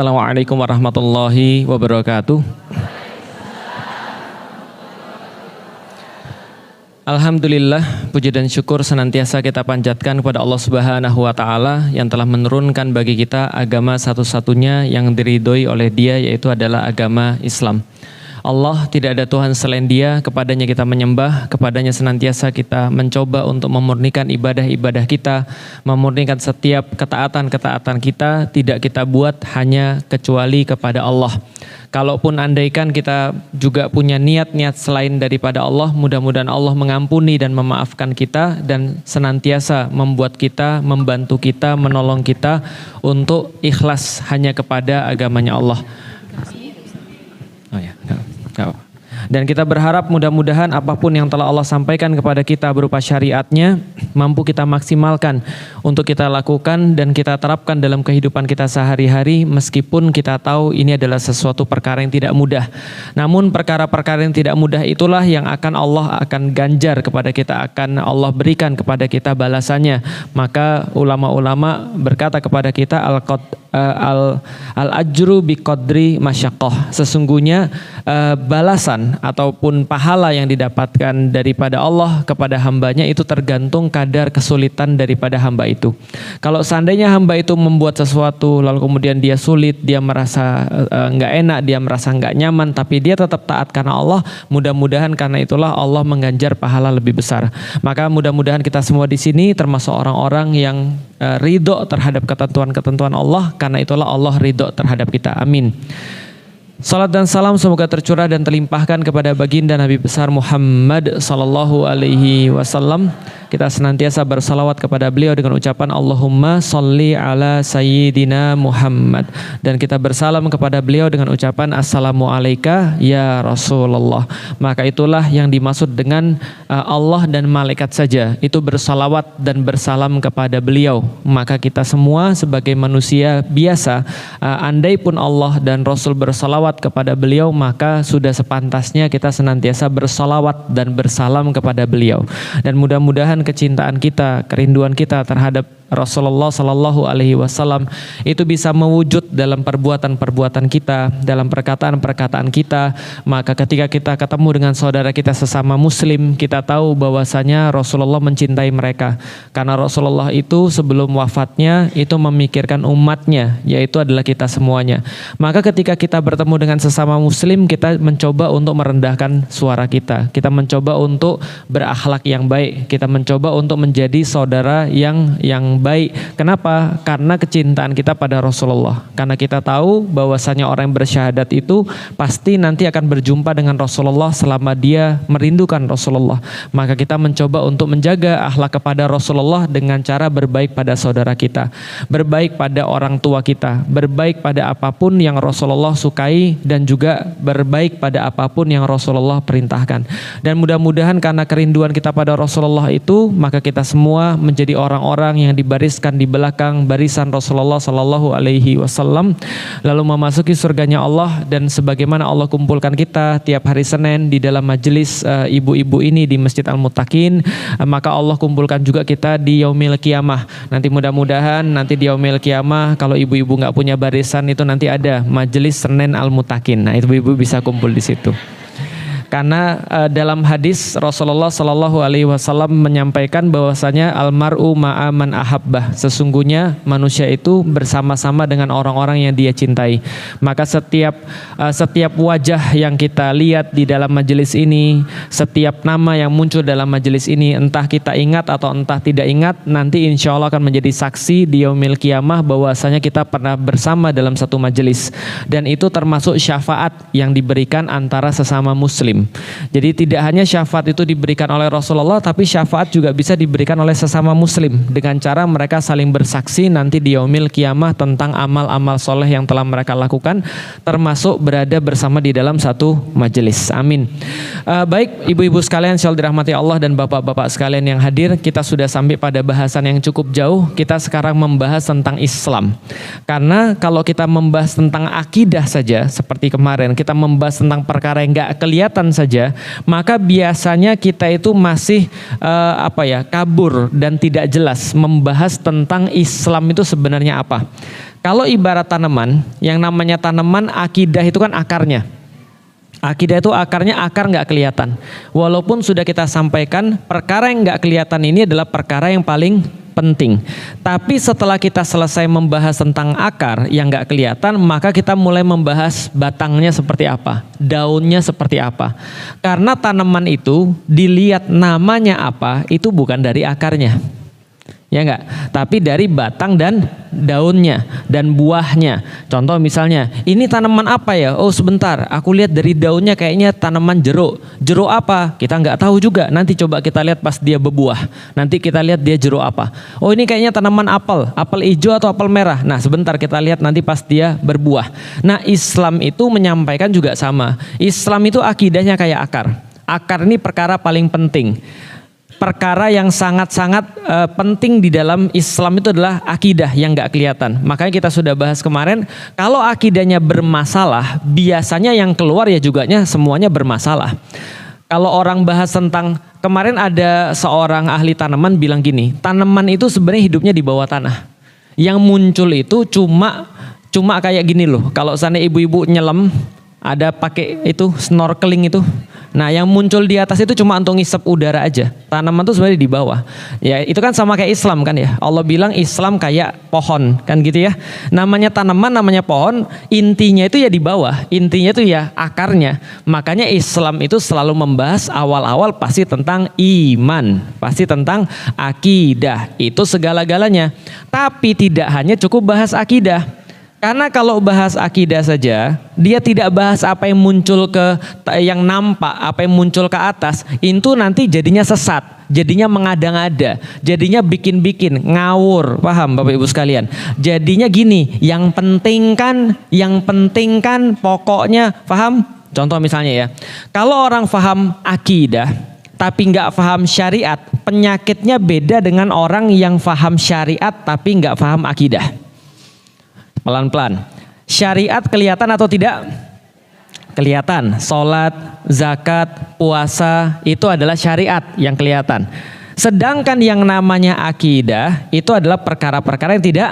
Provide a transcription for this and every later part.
Assalamualaikum warahmatullahi wabarakatuh. Alhamdulillah, puji dan syukur senantiasa kita panjatkan kepada Allah Subhanahu wa taala yang telah menurunkan bagi kita agama satu-satunya yang diridhoi oleh Dia, yaitu adalah agama Islam. Allah tidak ada Tuhan selain Dia, kepadanya kita menyembah, kepadanya senantiasa kita mencoba untuk memurnikan ibadah-ibadah kita, memurnikan setiap ketaatan-ketaatan kita, tidak kita buat hanya kecuali kepada Allah. Kalaupun andaikan kita juga punya niat-niat selain daripada Allah, mudah-mudahan Allah mengampuni dan memaafkan kita dan senantiasa membuat kita, membantu kita, menolong kita untuk ikhlas hanya kepada agamanya Allah. Oh ya, dan kita berharap mudah-mudahan apapun yang telah Allah sampaikan kepada kita berupa syariatnya mampu kita maksimalkan untuk kita lakukan dan kita terapkan dalam kehidupan kita sehari-hari, meskipun kita tahu ini adalah sesuatu perkara yang tidak mudah. Namun perkara-perkara yang tidak mudah itulah yang Allah akan ganjar kepada kita, akan Allah berikan kepada kita balasannya. Maka ulama-ulama berkata kepada kita al-ajru biqadri masyaqqah. Sesungguhnya balasan ataupun pahala yang didapatkan daripada Allah kepada hambanya itu tergantung kadar kesulitan daripada hamba itu. Kalau seandainya hamba itu membuat sesuatu lalu kemudian dia sulit, dia merasa nggak enak, dia merasa nggak nyaman, tapi dia tetap taat karena Allah, mudah-mudahan karena itulah Allah mengganjar pahala lebih besar. Maka mudah-mudahan kita semua di sini termasuk orang-orang yang ridho terhadap ketentuan-ketentuan Allah, karena itulah Allah ridho terhadap kita. Amin. Salat dan salam semoga tercurah dan terlimpahkan kepada baginda Nabi besar Muhammad sallallahu alaihi wasallam. Kita senantiasa bersalawat kepada beliau dengan ucapan Allahumma sholli ala sayyidina Muhammad, dan kita bersalam kepada beliau dengan ucapan assalamu alayka ya Rasulullah. Maka itulah yang dimaksud dengan Allah dan malaikat saja itu bersalawat dan bersalam kepada beliau. Maka kita semua sebagai manusia biasa, andai pun Allah dan Rasul bersalawat kepada beliau, maka sudah sepantasnya kita senantiasa bersalawat dan bersalam kepada beliau. Dan mudah-mudahan kecintaan kita, kerinduan kita terhadap Rasulullah Sallallahu Alaihi Wasallam itu bisa mewujud dalam perbuatan-perbuatan kita, dalam perkataan-perkataan kita. Maka ketika kita ketemu dengan saudara kita sesama Muslim, kita tahu bahwasanya Rasulullah mencintai mereka, karena Rasulullah itu sebelum wafatnya itu memikirkan umatnya, yaitu adalah kita semuanya. Maka ketika kita bertemu dengan sesama Muslim, kita mencoba untuk merendahkan suara kita, kita mencoba untuk berakhlak yang baik, kita mencoba untuk menjadi saudara yang baik. Kenapa? Karena kecintaan kita pada Rasulullah. Karena kita tahu bahwasanya orang yang bersyahadat itu pasti nanti akan berjumpa dengan Rasulullah selama dia merindukan Rasulullah. Maka kita mencoba untuk menjaga akhlak kepada Rasulullah dengan cara berbaik pada saudara kita, berbaik pada orang tua kita, berbaik pada apapun yang Rasulullah sukai, dan juga berbaik pada apapun yang Rasulullah perintahkan. Dan mudah-mudahan karena kerinduan kita pada Rasulullah itu, maka kita semua menjadi orang-orang yang dibariskan di belakang barisan Rasulullah Sallallahu Alaihi Wasallam, lalu memasuki surganya Allah. Dan sebagaimana Allah kumpulkan kita tiap hari Senin di dalam majelis ibu-ibu ini di Masjid Al-Muttaqin, maka Allah kumpulkan juga kita di Yaumil Qiyamah. Nanti mudah-mudahan nanti di Yaumil Qiyamah kalau ibu-ibu nggak punya barisan itu nanti ada majelis Senin Al-Muttaqin. Nah, ibu-ibu bisa kumpul di situ. Karena dalam hadis Rasulullah Sallallahu Alaihi Wasallam menyampaikan bahwasanya almar'u ma'a man ahabbah, sesungguhnya manusia itu bersama-sama dengan orang-orang yang dia cintai. Maka setiap wajah yang kita lihat di dalam majelis ini, setiap nama yang muncul dalam majelis ini, entah kita ingat atau entah tidak ingat, nanti insya Allah akan menjadi saksi di yaumil qiyamah bahwasanya kita pernah bersama dalam satu majelis. Dan itu termasuk syafaat yang diberikan antara sesama Muslim. Jadi tidak hanya syafaat itu diberikan oleh Rasulullah, tapi syafaat juga bisa diberikan oleh sesama Muslim dengan cara mereka saling bersaksi nanti di yaumil qiyamah tentang amal-amal soleh yang telah mereka lakukan, termasuk berada bersama di dalam satu majelis. Amin. Baik ibu-ibu sekalian insyaallah dirahmati Allah dan bapak-bapak sekalian yang hadir, kita sudah sampai pada bahasan yang cukup jauh. Kita sekarang membahas tentang Islam. Karena kalau kita membahas tentang akidah saja seperti kemarin, kita membahas tentang perkara yang gak kelihatan saja, maka biasanya kita itu masih kabur dan tidak jelas membahas tentang Islam itu sebenarnya apa. Kalau ibarat tanaman, yang namanya tanaman akidah itu kan akarnya. Akidah itu akarnya akar nggak kelihatan. Walaupun sudah kita sampaikan perkara yang nggak kelihatan ini adalah perkara yang paling penting. Tapi setelah kita selesai membahas tentang akar yang nggak kelihatan, maka kita mulai membahas batangnya seperti apa, daunnya seperti apa. Karena tanaman itu dilihat namanya apa, itu bukan dari akarnya. Ya enggak, tapi dari batang dan daunnya dan buahnya. Contoh misalnya, ini tanaman apa ya? Oh sebentar, aku lihat dari daunnya kayaknya tanaman jeruk. Jeruk apa? Kita nggak tahu juga. Nanti coba kita lihat pas dia berbuah. Nanti kita lihat dia jeruk apa. Oh ini kayaknya tanaman apel hijau atau apel merah. Nah sebentar kita lihat nanti pas dia berbuah. Nah Islam itu menyampaikan juga sama. Islam itu akidahnya kayak akar. Akar ini perkara paling penting. Perkara yang sangat-sangat penting di dalam Islam itu adalah akidah yang nggak kelihatan. Makanya kita sudah bahas kemarin, kalau akidahnya bermasalah, biasanya yang keluar ya juganya semuanya bermasalah. Kalau orang bahas tentang, kemarin ada seorang ahli tanaman bilang gini, tanaman itu sebenarnya hidupnya di bawah tanah. Yang muncul itu cuma kayak gini loh. Kalau sana ibu-ibu nyelam, ada pakai itu snorkeling itu. Nah yang muncul di atas itu cuma untuk ngisep udara aja. Tanaman itu sebenarnya di bawah. Ya itu kan sama kayak Islam kan ya. Allah bilang Islam kayak pohon kan gitu ya. Namanya tanaman, namanya pohon, intinya itu ya di bawah. Intinya itu ya akarnya. Makanya Islam itu selalu membahas awal-awal pasti tentang iman. Pasti tentang akidah. Itu segala-galanya. Tapi tidak hanya cukup bahas akidah. Karena kalau bahas akidah saja, dia tidak bahas apa yang muncul yang nampak, apa yang muncul ke atas, itu nanti jadinya sesat, jadinya mengada-ngada, jadinya bikin-bikin, ngawur, paham Bapak Ibu sekalian? Jadinya gini, yang penting kan pokoknya, paham? Contoh misalnya ya, kalau orang paham akidah, tapi nggak paham syariat, penyakitnya beda dengan orang yang paham syariat tapi nggak paham akidah. Pelan-pelan. Syariat kelihatan atau tidak? Kelihatan. Sholat, zakat, puasa itu adalah syariat yang kelihatan. Sedangkan yang namanya akidah itu adalah perkara-perkara yang tidak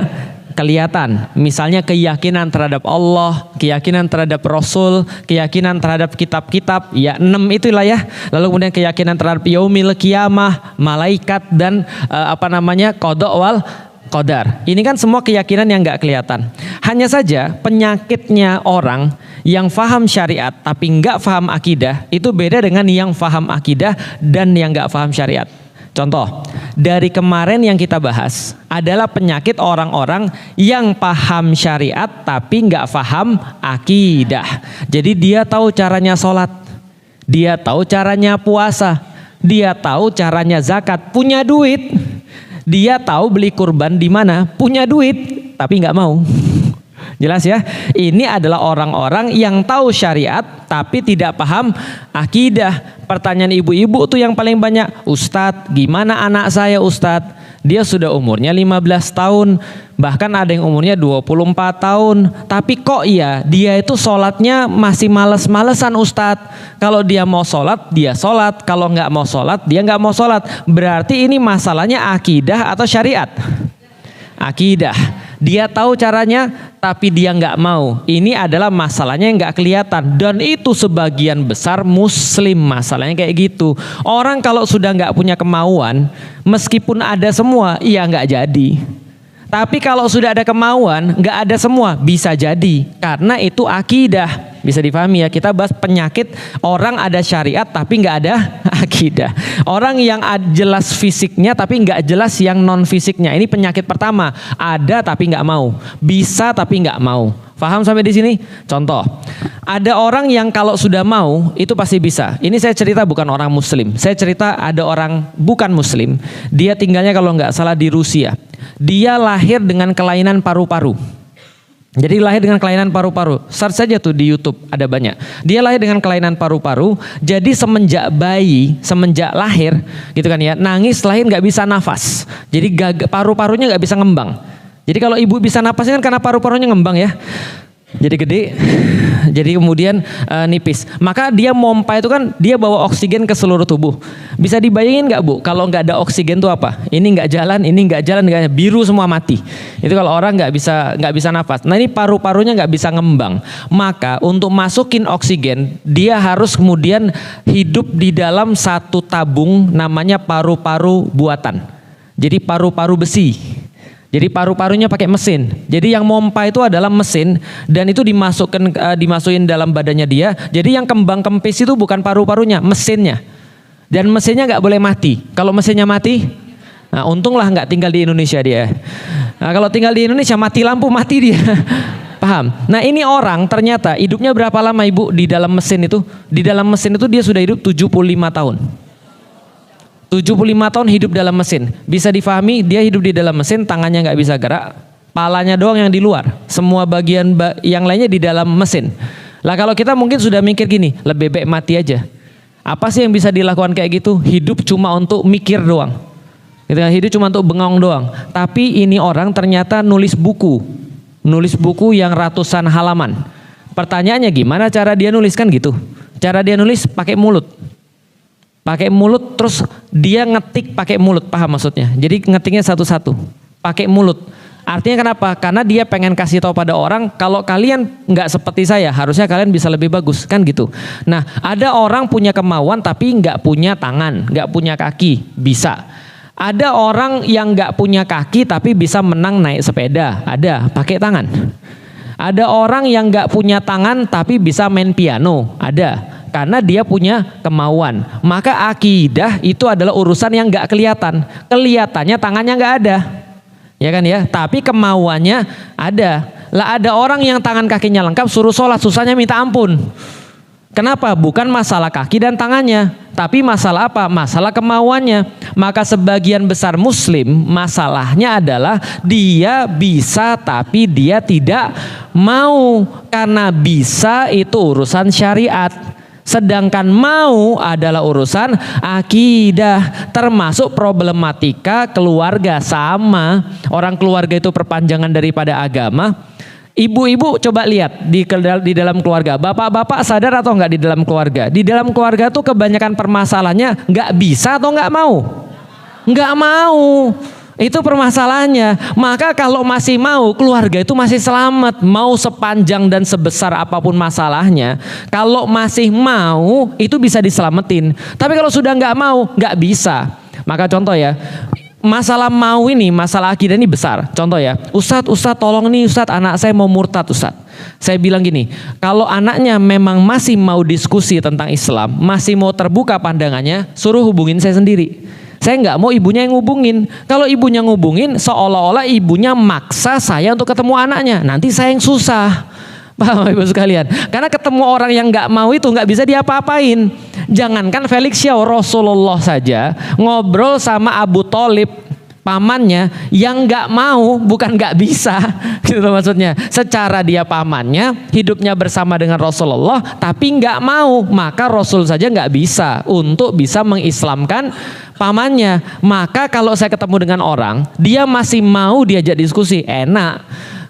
kelihatan. Misalnya keyakinan terhadap Allah, keyakinan terhadap Rasul, keyakinan terhadap kitab-kitab, ya 6 itulah ya. Lalu kemudian keyakinan terhadap yaumil qiyamah, malaikat dan qada wal qadar. Ini kan semua keyakinan yang nggak kelihatan. Hanya saja penyakitnya orang yang faham syariat tapi nggak faham akidah itu beda dengan yang faham akidah dan yang nggak faham syariat. Contoh, dari kemarin yang kita bahas adalah penyakit orang-orang yang paham syariat tapi nggak faham akidah. Jadi dia tahu caranya sholat, dia tahu caranya puasa, dia tahu caranya zakat, punya duit. Dia tahu beli kurban di mana, punya duit, tapi nggak mau. Jelas ya? Ini adalah orang-orang yang tahu syariat, tapi tidak paham akidah. Pertanyaan ibu-ibu tuh yang paling banyak, Ustadz, gimana anak saya Ustadz? Dia sudah umurnya 15 tahun, bahkan ada yang umurnya 24 tahun. Tapi kok iya, dia itu sholatnya masih males-malesan Ustadz. Kalau dia mau sholat, dia sholat. Kalau nggak mau sholat, dia nggak mau sholat. Berarti ini masalahnya akidah atau syariat? Akidah. Dia tahu caranya tapi dia nggak mau. Ini adalah masalahnya yang nggak kelihatan. Dan itu sebagian besar muslim masalahnya kayak gitu. Orang kalau sudah nggak punya kemauan, meskipun ada semua, iya nggak jadi. Tapi kalau sudah ada kemauan, nggak ada semua, bisa jadi. Karena itu akidah. Bisa dipahami ya, kita bahas penyakit orang ada syariat tapi nggak ada akidah. Orang yang jelas fisiknya tapi nggak jelas yang non fisiknya. Ini penyakit pertama, ada tapi nggak mau, bisa tapi nggak mau. Paham sampai di sini? Contoh, ada orang yang kalau sudah mau itu pasti bisa. Ini saya cerita bukan orang muslim, saya cerita ada orang bukan muslim. Dia tinggalnya kalau nggak salah di Rusia. Dia lahir dengan kelainan paru-paru. Jadi lahir dengan kelainan paru-paru. Search saja tuh di YouTube, ada banyak. Dia lahir dengan kelainan paru-paru. Jadi semenjak bayi, semenjak lahir, gitu kan ya, nangis lahir nggak bisa nafas. Jadi paru-parunya nggak bisa ngembang. Jadi kalau ibu bisa nafasnya kan karena paru-parunya ngembang ya. jadi gede, jadi kemudian nipis. Maka dia mompa itu kan dia bawa oksigen ke seluruh tubuh. Bisa dibayangin nggak Bu, kalau nggak ada oksigen tuh apa? Ini nggak jalan, biru semua mati. Itu kalau orang nggak bisa nafas. Nah ini paru-parunya nggak bisa ngembang. Maka untuk masukin oksigen, dia harus kemudian hidup di dalam satu tabung namanya paru-paru buatan. Jadi paru-paru besi. Jadi paru-parunya pakai mesin. Jadi yang mompa itu adalah mesin dan itu dimasukin dalam badannya dia. Jadi yang kembang kempis itu bukan paru-parunya, mesinnya. Dan mesinnya nggak boleh mati. Kalau mesinnya mati, nah untunglah nggak tinggal di Indonesia dia. Nah kalau tinggal di Indonesia mati lampu mati dia. Paham? Nah ini orang ternyata hidupnya berapa lama Ibu di dalam mesin itu? Di dalam mesin itu dia sudah hidup 75 tahun. 75 tahun hidup dalam mesin. Bisa difahami dia hidup di dalam mesin, tangannya nggak bisa gerak, palanya doang yang di luar. Semua bagian yang lainnya di dalam mesin. Lah kalau kita mungkin sudah mikir gini, lebih baik mati aja. Apa sih yang bisa dilakukan kayak gitu? Hidup cuma untuk mikir doang. Gitu kan? Hidup cuma untuk bengong doang. Tapi ini orang ternyata nulis buku yang ratusan halaman. Pertanyaannya gimana cara dia nulis kan gitu? Cara dia nulis pakai mulut. Pakai mulut terus dia ngetik pakai mulut, paham maksudnya? Jadi ngetiknya satu-satu, pakai mulut. Artinya kenapa? Karena dia pengen kasih tahu pada orang kalau kalian nggak seperti saya, harusnya kalian bisa lebih bagus, kan gitu. Nah, ada orang punya kemauan tapi nggak punya tangan, nggak punya kaki, bisa. Ada orang yang nggak punya kaki tapi bisa menang naik sepeda, ada, pakai tangan. Ada orang yang nggak punya tangan tapi bisa main piano, ada. Karena dia punya kemauan. Maka akidah itu adalah urusan yang nggak kelihatan. Kelihatannya tangannya nggak ada, ya kan ya. Tapi kemauannya ada. Lah ada orang yang tangan kakinya lengkap suruh sholat susahnya minta ampun. Kenapa? Bukan masalah kaki dan tangannya, tapi masalah apa? Masalah kemauannya. Maka sebagian besar muslim masalahnya adalah dia bisa tapi dia tidak mau. Karena bisa itu urusan syariat. Sedangkan mau adalah urusan akidah, termasuk problematika keluarga. Sama, orang keluarga itu perpanjangan daripada agama. Ibu-ibu coba lihat di dalam keluarga, bapak-bapak sadar atau enggak di dalam keluarga? Di dalam keluarga tuh kebanyakan permasalahannya nggak bisa atau nggak mau? Nggak mau. Itu permasalahannya. Maka kalau masih mau, keluarga itu masih selamat. Mau sepanjang dan sebesar apapun masalahnya, kalau masih mau itu bisa diselamatin. Tapi kalau sudah nggak mau, nggak bisa. Maka contoh ya, masalah mau ini, masalah akidah ini besar. Contoh ya, Ustadz tolong nih Ustadz, anak saya mau murtad Ustadz. Saya bilang gini, kalau anaknya memang masih mau diskusi tentang Islam, masih mau terbuka pandangannya, suruh hubungin saya sendiri. Saya nggak mau ibunya yang ngubungin. Kalau ibunya ngubungin, seolah-olah ibunya maksa saya untuk ketemu anaknya. Nanti saya yang susah. Paham Ibu sekalian? Karena ketemu orang yang nggak mau itu nggak bisa diapa-apain. Jangankan Felix Xiao, Rasulullah saja ngobrol sama Abu Thalib, pamannya, yang nggak mau, bukan nggak bisa, gitu maksudnya. Secara dia pamannya, hidupnya bersama dengan Rasulullah, tapi nggak mau, maka Rasul saja nggak bisa untuk bisa mengislamkan pamannya. Maka kalau saya ketemu dengan orang, dia masih mau diajak diskusi, enak.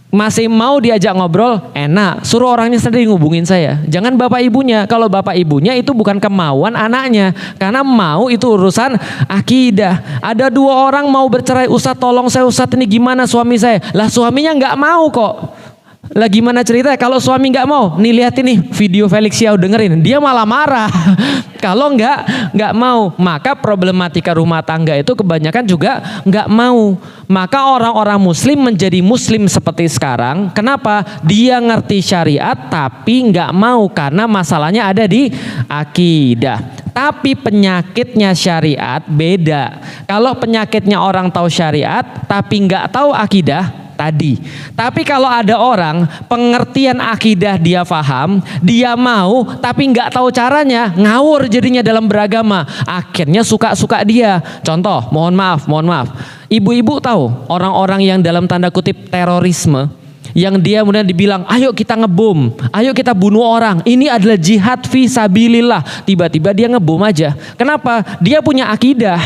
Masih mau diajak ngobrol, enak. Suruh orangnya sendiri ngubungin saya. Jangan bapak ibunya. Kalau bapak ibunya itu bukan kemauan anaknya. Karena mau itu urusan akidah. Ada dua orang mau bercerai, Ustadz tolong saya Ustadz, ini gimana suami saya? Lah suaminya nggak mau kok. Lah gimana ceritanya? Kalau suami nggak mau, nih lihat ini video Felix Xiao, dengerin, dia malah marah. Kalau nggak mau, maka problematika rumah tangga itu kebanyakan juga nggak mau. Maka orang-orang muslim menjadi muslim seperti sekarang. Kenapa? Dia ngerti syariat tapi nggak mau karena masalahnya ada di akidah. Tapi penyakitnya syariat beda. Kalau penyakitnya orang tahu syariat tapi nggak tahu akidah tadi. Tapi kalau ada orang pengertian akidah dia paham, dia mau tapi nggak tahu caranya, ngawur jadinya dalam beragama. Akhirnya suka-suka dia. Contoh, mohon maaf. Ibu-ibu tahu orang-orang yang dalam tanda kutip terorisme, yang dia kemudian dibilang, ayo kita ngebom, ayo kita bunuh orang, ini adalah jihad fi sabilillah. Tiba-tiba dia ngebom aja. Kenapa? Dia punya akidah.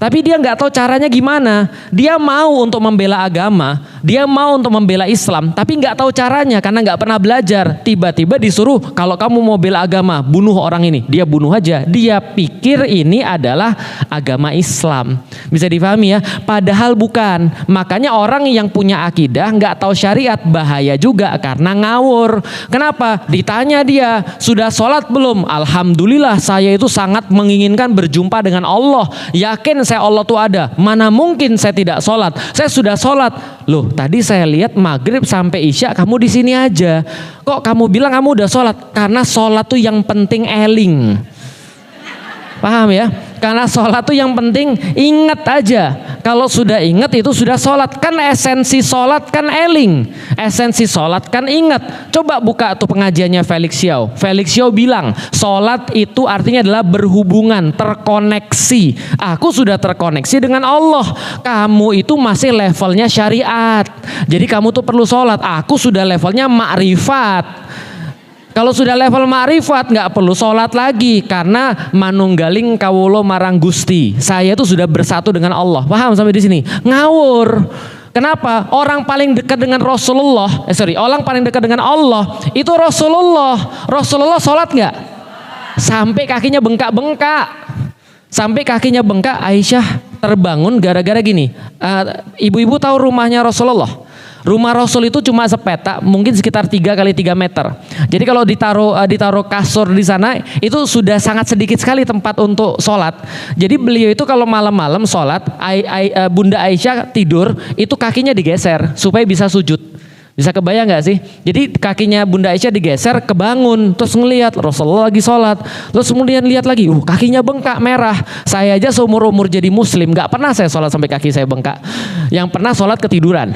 Tapi dia nggak tahu caranya gimana. Dia mau untuk membela agama, Dia mau untuk membela Islam, tapi nggak tahu caranya karena nggak pernah belajar. Tiba-tiba disuruh, kalau kamu mau bela agama, bunuh orang ini. Dia bunuh aja. Dia pikir ini adalah agama Islam. Bisa difahami ya? Padahal bukan. Makanya orang yang punya akidah nggak tahu syariat bahaya juga karena ngawur. Kenapa? Ditanya dia, sudah sholat belum? Alhamdulillah saya itu sangat menginginkan berjumpa dengan Allah. Yakin saya Allah tuh ada. Mana mungkin saya tidak sholat? Saya sudah sholat. Loh, tadi saya lihat maghrib sampai isya kamu di sini aja. Kok kamu bilang kamu udah sholat? Karena sholat tuh yang penting eling. Paham ya? Karena sholat tuh yang penting ingat aja. Kalau sudah ingat itu sudah sholat. Kan esensi sholat kan eling. Esensi sholat kan ingat. Coba buka tuh pengajiannya Felix Xiao. Felix Xiao bilang sholat itu artinya adalah berhubungan, terkoneksi. Aku sudah terkoneksi dengan Allah. Kamu itu masih levelnya syariat. Jadi kamu tuh perlu sholat. Aku sudah levelnya makrifat. Kalau sudah level ma'rifat nggak perlu sholat lagi karena manunggaling kawulo marang Gusti. Saya itu sudah bersatu dengan Allah. Paham sampai di sini? Ngawur. Kenapa? Orang paling dekat dengan Rasulullah, orang paling dekat dengan Allah itu Rasulullah. Rasulullah sholat nggak? Sampai kakinya bengkak-bengkak. Sampai kakinya bengkak, Aisyah terbangun gara-gara gini. Ibu-ibu tahu rumahnya Rasulullah? Rumah Rasul itu cuma sepetak, mungkin sekitar 3 kali 3 meter. Jadi kalau ditaruh kasur di sana, itu sudah sangat sedikit sekali tempat untuk sholat. Jadi beliau itu kalau malam-malam sholat, Bunda Aisyah tidur, itu kakinya digeser supaya bisa sujud. Bisa kebayang nggak sih? Jadi kakinya Bunda Aisyah digeser, kebangun, terus ngelihat Rasulullah lagi sholat, terus kemudian lihat lagi, kakinya bengkak merah. Saya aja seumur-umur jadi Muslim, nggak pernah saya sholat sampai kaki saya bengkak. Yang pernah sholat ketiduran.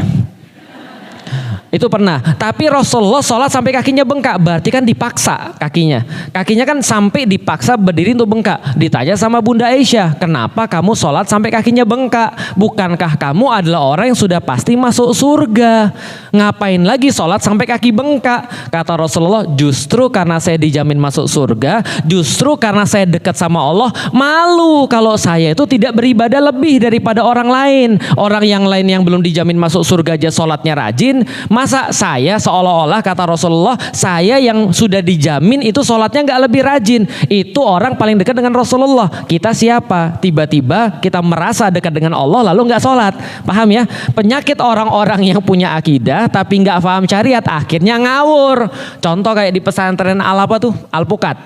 Itu pernah, tapi Rasulullah sholat sampai kakinya bengkak, berarti kan dipaksa kakinya. Kakinya kan sampai dipaksa berdiri untuk bengkak. Ditanya sama Bunda Aisyah, kenapa kamu sholat sampai kakinya bengkak? Bukankah kamu adalah orang yang sudah pasti masuk surga? Ngapain lagi sholat sampai kaki bengkak? Kata Rasulullah, justru karena saya dijamin masuk surga, justru karena saya dekat sama Allah, malu kalau saya itu tidak beribadah lebih daripada orang lain. Orang yang lain yang belum dijamin masuk surga aja sholatnya rajin, masa saya seolah-olah kata Rasulullah, saya yang sudah dijamin itu sholatnya nggak lebih rajin. Itu orang paling dekat dengan Rasulullah. Kita siapa? Tiba-tiba kita merasa dekat dengan Allah lalu nggak sholat. Paham ya? Penyakit orang-orang yang punya akidah tapi nggak paham syariat akhirnya ngawur. Contoh kayak di pesantren Alpukat.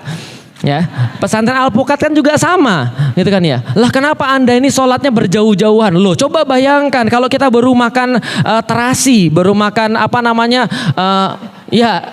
Ya, pesantren Alpukat kan juga sama, gitu kan ya. Lah kenapa Anda ini sholatnya berjauh-jauhan? Loh, coba bayangkan kalau kita baru makan terasi, baru makan ya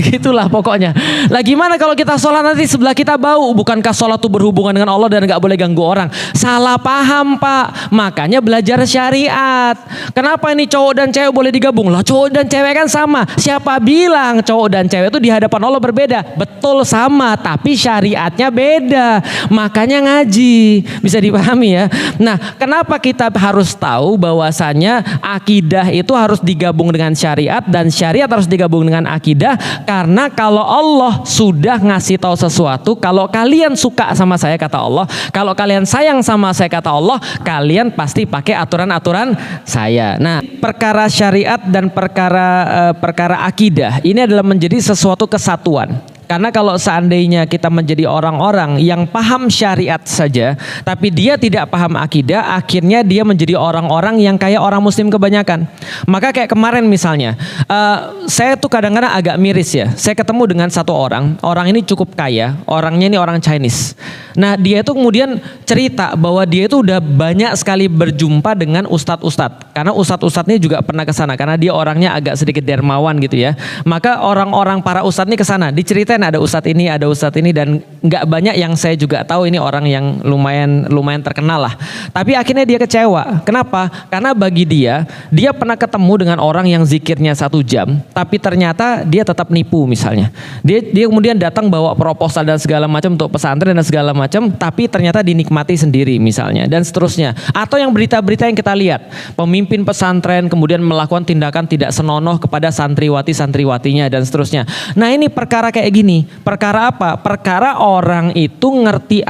gitulah pokoknya. Lah gimana kalau kita sholat nanti sebelah kita bau? Bukankah sholat itu berhubungan dengan Allah dan gak boleh ganggu orang? Salah paham Pak. Makanya belajar syariat. Kenapa ini cowok dan cewek boleh digabung? Lah cowok dan cewek kan sama. Siapa bilang cowok dan cewek itu di hadapan Allah berbeda? Betul sama, tapi syariatnya beda. Makanya ngaji. Bisa dipahami ya. Nah, kenapa kita harus tahu bahwasanya akidah itu harus digabung dengan syariat dan syariat harus digabung dengan akidah? Karena kalau Allah sudah ngasih tahu sesuatu, kalau kalian suka sama saya kata Allah, kalau kalian sayang sama saya kata Allah, kalian pasti pakai aturan-aturan saya. Nah, perkara syariat dan perkara akidah ini adalah menjadi sesuatu kesatuan. Karena kalau seandainya kita menjadi orang-orang yang paham syariat saja, tapi dia tidak paham akidah, akhirnya dia menjadi orang-orang yang kayak orang muslim kebanyakan. Maka kayak kemarin misalnya, saya tuh kadang-kadang agak miris ya. Saya ketemu dengan satu orang ini cukup kaya, orangnya ini orang Chinese. Nah dia itu kemudian cerita bahwa dia itu udah banyak sekali berjumpa dengan ustadz-ustadz. Karena ustadz-ustadznya juga pernah ke sana, karena dia orangnya agak sedikit dermawan gitu ya. Maka orang-orang para ustadz ini ke sana, diceritain ada ustadz ini dan nggak banyak yang saya juga tahu ini orang yang lumayan terkenal lah. Tapi akhirnya dia kecewa. Kenapa? Karena bagi dia pernah ketemu dengan orang yang zikirnya 1 jam, tapi ternyata dia tetap nipu misalnya. Dia kemudian datang bawa proposal dan segala macam untuk pesantren dan segala macam, tapi ternyata dinikmati sendiri misalnya dan seterusnya. Atau yang berita-berita yang kita lihat, pemimpin pesantren kemudian melakukan tindakan tidak senonoh kepada santriwati-santriwatinya dan seterusnya. Nah ini perkara kayak gini. Perkara apa? Perkara orang itu ngerti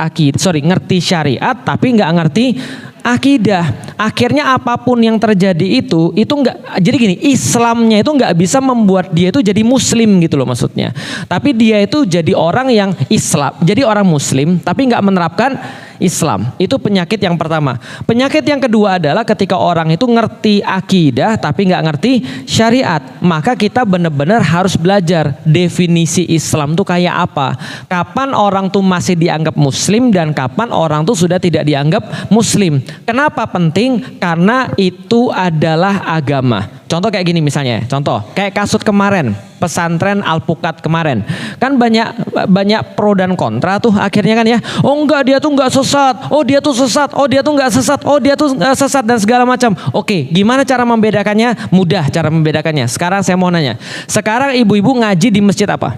syariat tapi nggak ngerti Akidah. Akhirnya apapun yang terjadi itu enggak, jadi gini, Islamnya itu enggak bisa membuat dia itu jadi muslim gitu loh maksudnya. Tapi dia itu jadi orang yang Islam, jadi orang muslim tapi enggak menerapkan Islam. Itu penyakit yang pertama. Penyakit yang kedua adalah ketika orang itu ngerti akidah tapi nggak ngerti syariat. Maka kita benar-benar harus belajar definisi Islam tuh kayak apa. Kapan orang tuh masih dianggap muslim dan kapan orang tuh sudah tidak dianggap muslim. Kenapa penting? Karena itu adalah agama. Contoh kayak gini misalnya, contoh kayak kasus kemarin, pesantren Alpukat kemarin. Kan banyak pro dan kontra tuh akhirnya kan ya. Oh enggak, dia tuh enggak sesat. Oh dia tuh sesat. Oh dia tuh enggak sesat. Oh dia tuh sesat dan segala macam. Oke, gimana cara membedakannya? Mudah cara membedakannya. Sekarang saya mau nanya. Sekarang ibu-ibu ngaji di masjid apa?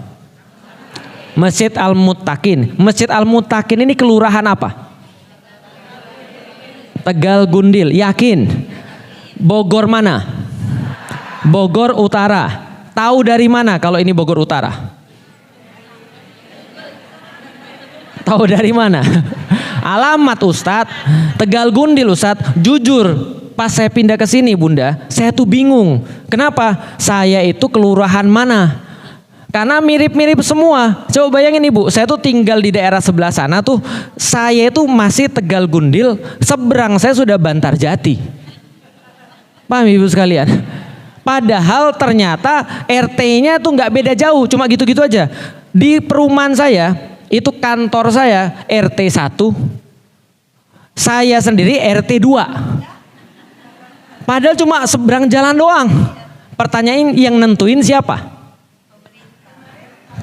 Masjid Al-Muttaqin. Masjid Al-Muttaqin ini kelurahan apa? Tegal Gundil. Yakin? Bogor mana? Bogor Utara. Tahu dari mana kalau ini Bogor Utara? Tahu dari mana? Alamat Ustadz, Tegal Gundil Ustadz. Jujur, pas saya pindah ke sini Bunda, saya tuh bingung. Kenapa? Saya itu kelurahan mana? Karena mirip-mirip semua. Coba bayangin Ibu, saya tuh tinggal di daerah sebelah sana tuh. Saya itu masih Tegal Gundil, seberang saya sudah Bantarjati. Paham Ibu sekalian? Padahal ternyata RT-nya tuh nggak beda jauh, cuma gitu-gitu aja. Di perumahan saya, itu kantor saya RT 1, saya sendiri RT 2. Padahal cuma seberang jalan doang. Pertanyaan yang nentuin siapa?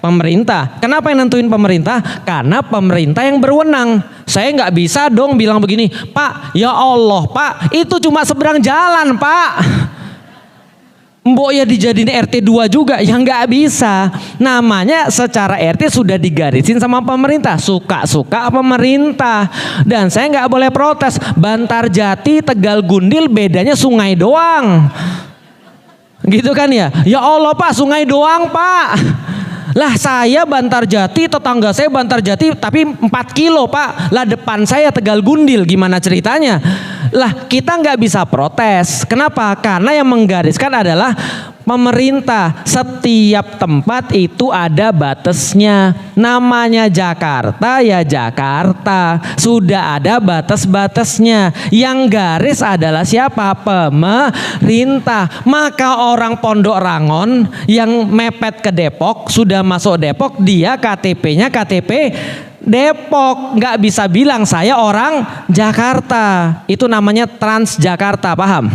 Pemerintah. Kenapa yang nentuin pemerintah? Karena pemerintah yang berwenang. Saya nggak bisa dong bilang begini, Pak, ya Allah Pak, itu cuma seberang jalan Pak. Mbok ya dijadiin RT 2 juga, ya nggak bisa. Namanya secara RT sudah digarisin sama pemerintah, suka-suka pemerintah. Dan saya nggak boleh protes. Bantarjati, Tegal Gundil bedanya sungai doang. Gitu kan ya? Ya Allah Pak, sungai doang Pak. Lah saya Bantarjati, tetangga saya Bantarjati tapi 4 kilo Pak. Lah depan saya Tegal Gundil, gimana ceritanya? Lah kita nggak bisa protes. Kenapa? Karena yang menggariskan adalah pemerintah. Setiap tempat itu ada batasnya. Namanya Jakarta ya Jakarta. Sudah ada batas-batasnya. Yang garis adalah siapa? Pemerintah. Maka orang Pondok Rangon yang mepet ke Depok, sudah masuk Depok, dia KTP-nya KTP Depok, nggak bisa bilang saya orang Jakarta. Itu namanya Transjakarta, paham?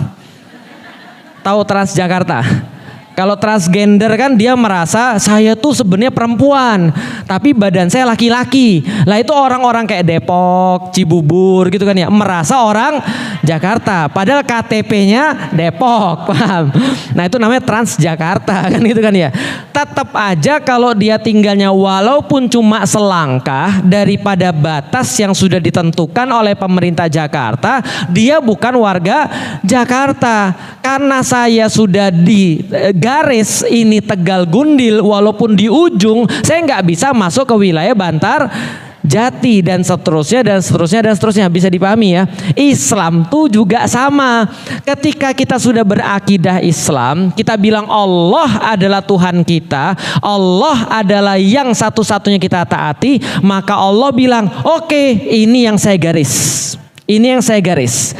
Tahu Transjakarta? Kalau transgender kan dia merasa saya tuh sebenarnya perempuan, tapi badan saya laki-laki. Lah itu orang-orang kayak Depok, Cibubur gitu kan ya, merasa orang Jakarta, padahal KTP-nya Depok, paham? Nah itu namanya Transjakarta kan gitu kan ya. Tetap aja kalau dia tinggalnya walaupun cuma selangkah daripada batas yang sudah ditentukan oleh pemerintah Jakarta, dia bukan warga Jakarta. Karena saya sudah di garis ini Tegal Gundil, walaupun di ujung, saya nggak bisa masuk ke wilayah Bantarjati dan seterusnya dan seterusnya dan seterusnya. Bisa dipahami ya? Islam tuh juga sama. Ketika kita sudah berakidah Islam, kita bilang Allah adalah Tuhan kita, Allah adalah yang satu-satunya kita taati, maka Allah bilang, oke, ini yang saya garis. Ini yang saya garis.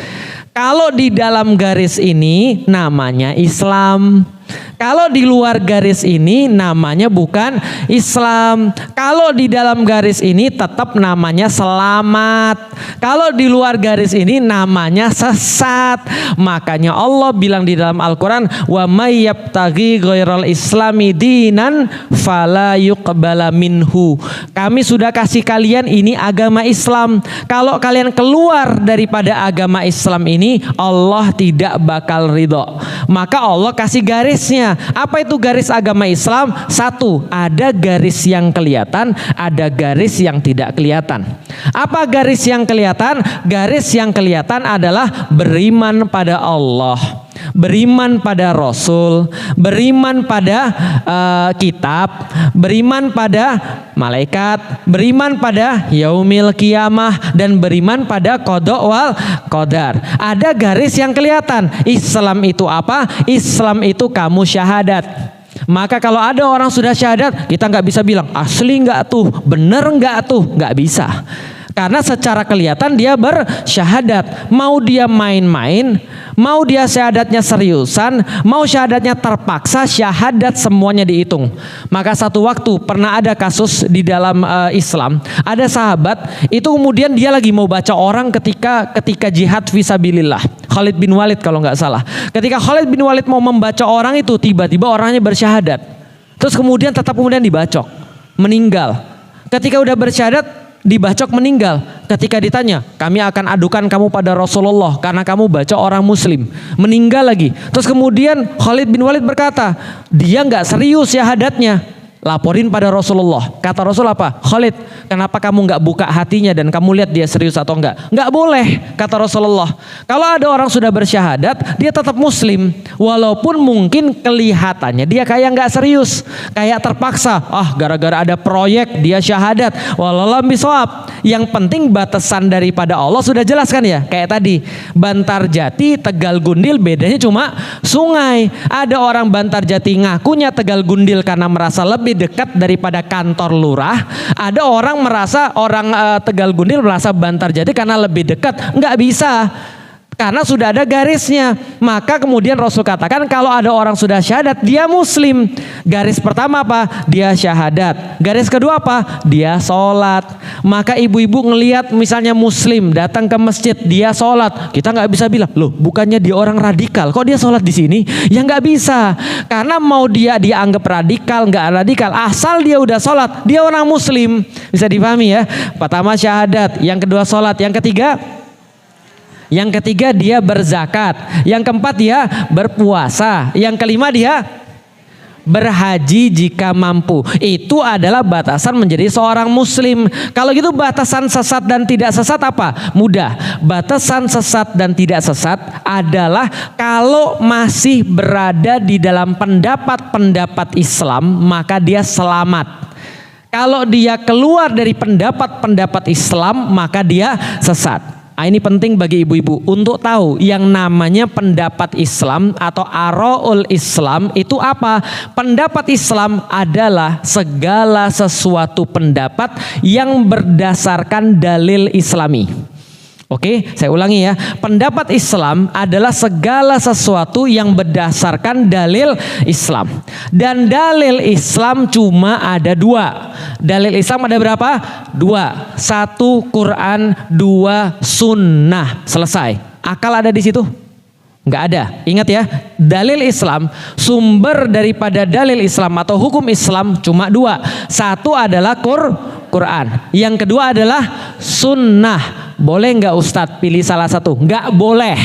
Kalau di dalam garis ini namanya Islam. Kalau di luar garis ini namanya bukan Islam. Kalau di dalam garis ini tetap namanya selamat. Kalau di luar garis ini namanya sesat. Makanya Allah bilang di dalam Al-Quran, wa may yabtaghi ghairal islami dinan fala yuqbala minhu. Kami sudah kasih kalian ini agama Islam. Kalau kalian keluar daripada agama Islam ini, Allah tidak bakal ridho. Maka Allah kasih garisnya. Apa itu garis agama Islam? Satu, ada garis yang kelihatan, ada garis yang tidak kelihatan. Apa garis yang kelihatan? Garis yang kelihatan adalah beriman pada Allah, beriman pada Rasul, beriman pada kitab, beriman pada malaikat, beriman pada yaumil kiamah, dan beriman pada qada wal qadar. Ada garis yang kelihatan. Islam itu apa? Islam itu kamu syahadat. Maka kalau ada orang sudah syahadat, kita nggak bisa bilang asli nggak tuh, bener nggak tuh, nggak bisa. Karena secara kelihatan dia bersyahadat. Mau dia main-main, mau dia syahadatnya seriusan, mau syahadatnya terpaksa, syahadat semuanya dihitung. Maka satu waktu pernah ada kasus di dalam Islam, ada sahabat itu kemudian dia lagi mau baca orang ketika jihad fisabilillah. Khalid bin Walid kalau nggak salah. Ketika Khalid bin Walid mau membaca orang itu, tiba-tiba orangnya bersyahadat. Terus kemudian dibacok, meninggal. Ketika udah bersyahadat, dibacok meninggal. Ketika ditanya, kami akan adukan kamu pada Rasulullah karena kamu baca orang muslim. Meninggal lagi. Terus kemudian Khalid bin Walid berkata, dia nggak serius syahadatnya. Laporin pada Rasulullah. Kata Rasul apa? Khalid, kenapa kamu nggak buka hatinya dan kamu lihat dia serius atau enggak? Nggak boleh, kata Rasulullah. Kalau ada orang sudah bersyahadat, dia tetap muslim. Walaupun mungkin kelihatannya dia kayak nggak serius, kayak terpaksa. Gara-gara ada proyek dia syahadat. Wallahualam bishawab. Yang penting batasan daripada Allah sudah jelaskan ya. Kayak tadi, Bantarjati, Tegal Gundil bedanya cuma sungai. Ada orang Bantarjati ngakunya Tegal Gundil karena merasa lebih dekat daripada kantor lurah. Ada orang merasa Tegal Gundil merasa Bantarjati karena lebih dekat. Nggak bisa. Karena sudah ada garisnya. Maka kemudian Rasul katakan kalau ada orang sudah syahadat, dia muslim. Garis pertama apa? Dia syahadat. Garis kedua apa? Dia sholat. Maka ibu-ibu ngelihat misalnya muslim datang ke masjid, dia sholat. Kita nggak bisa bilang, loh bukannya dia orang radikal, kok dia sholat di sini? Ya nggak bisa. Karena mau dia dianggap radikal, nggak radikal, asal dia udah sholat, dia orang muslim. Bisa dipahami ya? Pertama syahadat, yang kedua sholat, yang ketiga dia berzakat, yang keempat dia berpuasa, yang kelima dia berhaji jika mampu. Itu adalah batasan menjadi seorang muslim. Kalau gitu batasan sesat dan tidak sesat apa? Mudah. Batasan sesat dan tidak sesat adalah kalau masih berada di dalam pendapat-pendapat Islam, maka dia selamat. Kalau dia keluar dari pendapat-pendapat Islam, maka dia sesat. Ini penting bagi ibu-ibu untuk tahu yang namanya pendapat Islam atau aroul Islam itu apa. Pendapat Islam adalah segala sesuatu pendapat yang berdasarkan dalil Islami. Oke, saya ulangi ya. Pendapat Islam adalah segala sesuatu yang berdasarkan dalil Islam. Dan dalil Islam cuma ada dua. Dalil Islam ada berapa? Dua. Satu Quran, dua sunnah. Selesai. Akal ada di situ? Nggak ada. Ingat ya, dalil Islam, sumber daripada dalil Islam atau hukum Islam cuma dua. Satu adalah Quran. Yang kedua adalah sunnah. Boleh nggak Ustadz pilih salah satu? Nggak boleh.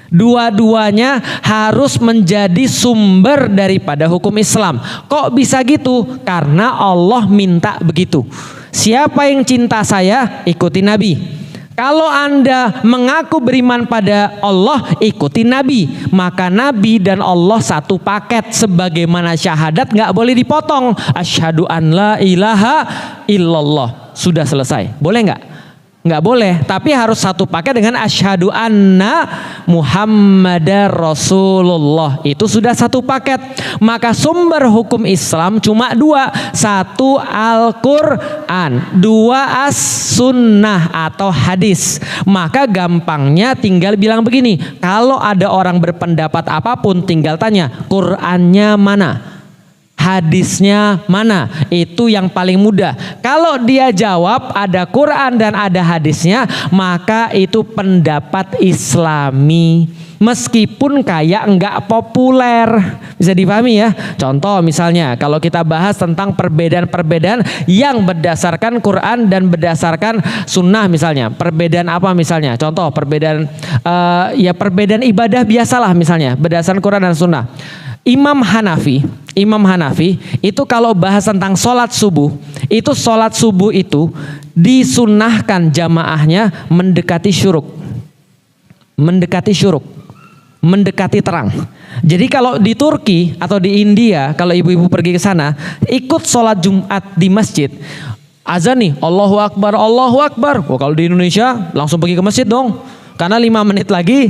Dua-duanya harus menjadi sumber daripada hukum Islam. Kok bisa gitu? Karena Allah minta begitu. Siapa yang cinta saya, ikuti Nabi. Kalau Anda mengaku beriman pada Allah, ikuti Nabi. Maka Nabi dan Allah satu paket. Sebagaimana syahadat nggak boleh dipotong. Asyhadu an la ilaha illallah. Sudah selesai. Boleh nggak? Nggak boleh, tapi harus satu paket dengan asyhadu anna Muhammadar Rasulullah. Itu sudah satu paket. Maka sumber hukum Islam cuma dua. Satu Al-Quran, dua as-sunnah atau hadis. Maka gampangnya tinggal bilang begini, kalau ada orang berpendapat apapun tinggal tanya, Qurannya mana? Hadisnya mana? Itu yang paling mudah. Kalau dia jawab ada Quran dan ada hadisnya, maka itu pendapat Islami. Meskipun kayak enggak populer. Bisa dipahami ya? Contoh misalnya kalau kita bahas tentang perbedaan-perbedaan yang berdasarkan Quran dan berdasarkan sunnah misalnya. Perbedaan apa misalnya? Contoh perbedaan perbedaan ibadah biasalah misalnya berdasarkan Quran dan sunnah. Imam Hanafi itu kalau bahas tentang sholat subuh itu disunnahkan jamaahnya mendekati syuruk. mendekati terang. Jadi kalau di Turki atau di India, kalau ibu-ibu pergi ke sana, ikut sholat Jumat di masjid, azan nih, Allahu Akbar, Allahu Akbar. Oh, kalau di Indonesia langsung pergi ke masjid dong. Karena 5 menit lagi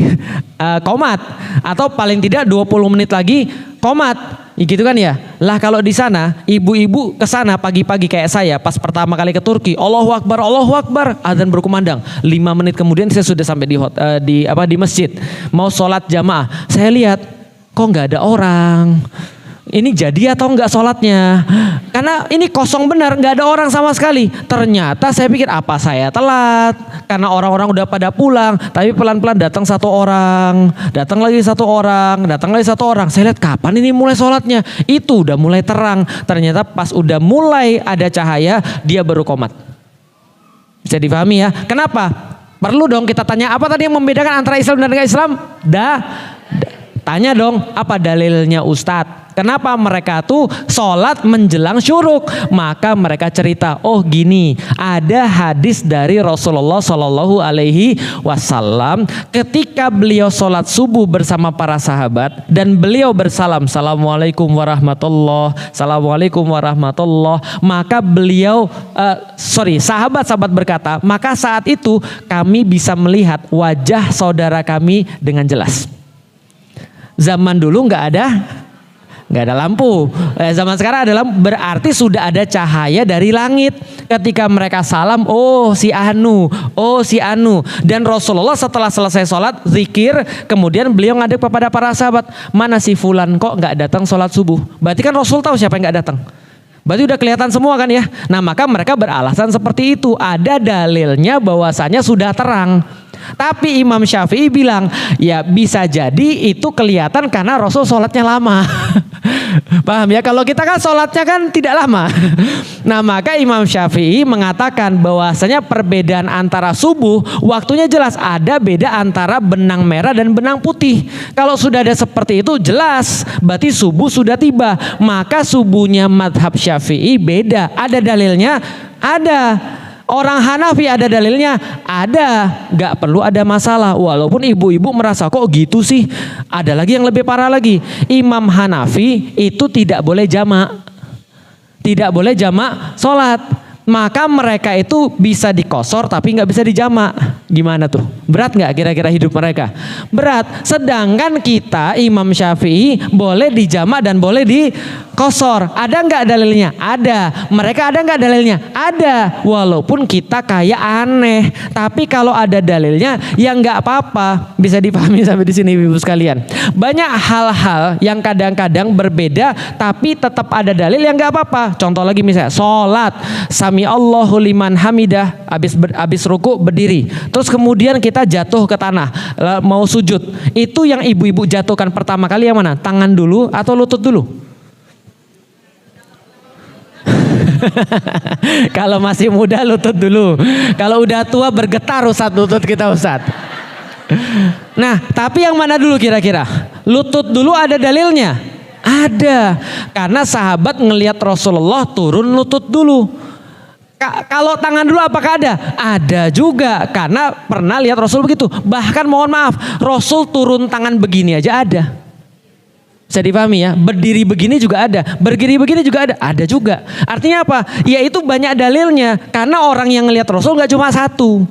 qomat, atau paling tidak 20 menit lagi qomat, gitu kan ya. Lah kalau di sana ibu-ibu ke sana pagi-pagi kayak saya pas pertama kali ke Turki, Allahu Akbar, azan berkumandang. 5 menit kemudian saya sudah sampai di masjid, mau sholat jamaah. Saya lihat kok nggak ada orang. Ini jadi atau enggak sholatnya? Karena ini kosong benar, nggak ada orang sama sekali. Ternyata saya pikir apa saya telat? Karena orang-orang udah pada pulang. Tapi pelan-pelan datang 1 orang, datang lagi 1 orang, datang lagi 1 orang. Saya lihat kapan ini mulai sholatnya? Itu udah mulai terang. Ternyata pas udah mulai ada cahaya, dia baru qomat. Bisa dipahami ya? Kenapa? Perlu dong kita tanya, apa tadi yang membedakan antara Islam dan enggak Islam? Tanya dong, apa dalilnya Ustadz? Kenapa mereka tuh sholat menjelang syuruk? Maka mereka cerita, oh gini, ada hadis dari Rasulullah Shallallahu Alaihi Wasallam ketika beliau sholat subuh bersama para sahabat dan beliau bersalam, Assalamualaikum warahmatullah, Assalamualaikum warahmatullah. Maka beliau, sahabat-sahabat berkata, maka saat itu kami bisa melihat wajah saudara kami dengan jelas. Zaman dulu nggak ada lampu. Zaman sekarang adalah berarti sudah ada cahaya dari langit. Ketika mereka salam, oh si Anu. Dan Rasulullah setelah selesai sholat, zikir, kemudian beliau ngadep kepada para sahabat, mana si Fulan kok nggak datang sholat subuh? Berarti kan Rasul tahu siapa yang nggak datang. Berarti udah kelihatan semua kan ya. Nah maka mereka beralasan seperti itu. Ada dalilnya bahwasanya sudah terang. Tapi Imam Syafi'i bilang, ya bisa jadi itu kelihatan karena Rasul sholatnya lama. Paham ya? Kalau kita kan sholatnya kan tidak lama. Nah maka Imam Syafi'i mengatakan bahwasanya perbedaan antara subuh, waktunya jelas ada beda antara benang merah dan benang putih. Kalau sudah ada seperti itu jelas, berarti subuh sudah tiba. Maka subuhnya madhab Syafi'i beda. Ada dalilnya? Ada. Orang Hanafi ada dalilnya? Ada. Gak perlu ada masalah. Walaupun ibu-ibu merasa kok gitu sih. Ada lagi yang lebih parah lagi. Imam Hanafi itu tidak boleh jamak. Tidak boleh jamak sholat. Maka mereka itu bisa dikosor tapi nggak bisa dijamak. Gimana tuh? Berat nggak kira-kira hidup mereka? Berat. Sedangkan kita Imam Syafi'i boleh dijamak dan boleh dikosor. Ada nggak dalilnya? Ada. Mereka ada nggak dalilnya? Ada. Walaupun kita kayak aneh, tapi kalau ada dalilnya ya nggak apa-apa. Bisa dipahami sampai di sini ibu sekalian. Banyak hal-hal yang kadang-kadang berbeda tapi tetap ada dalil yang nggak apa-apa. Contoh lagi misalnya sholat. Sami Allahu liman hamidah, habis ruku berdiri. Terus kemudian kita jatuh ke tanah, mau sujud. Itu yang ibu-ibu jatuhkan pertama kali yang mana? Tangan dulu atau lutut dulu? Kalau masih muda lutut dulu. Kalau udah tua bergetar lutut kita Ustadz. Nah, tapi yang mana dulu kira-kira? Lutut dulu ada dalilnya? Ada. Karena sahabat ngelihat Rasulullah turun lutut dulu. Kalau tangan dulu apakah ada? Ada juga, karena pernah lihat Rasul begitu. Bahkan mohon maaf, Rasul turun tangan begini aja ada. Bisa dipahami ya, berdiri begini juga ada, berdiri begini juga ada juga. Artinya apa? Ya itu banyak dalilnya, karena orang yang ngelihat Rasul gak cuma satu.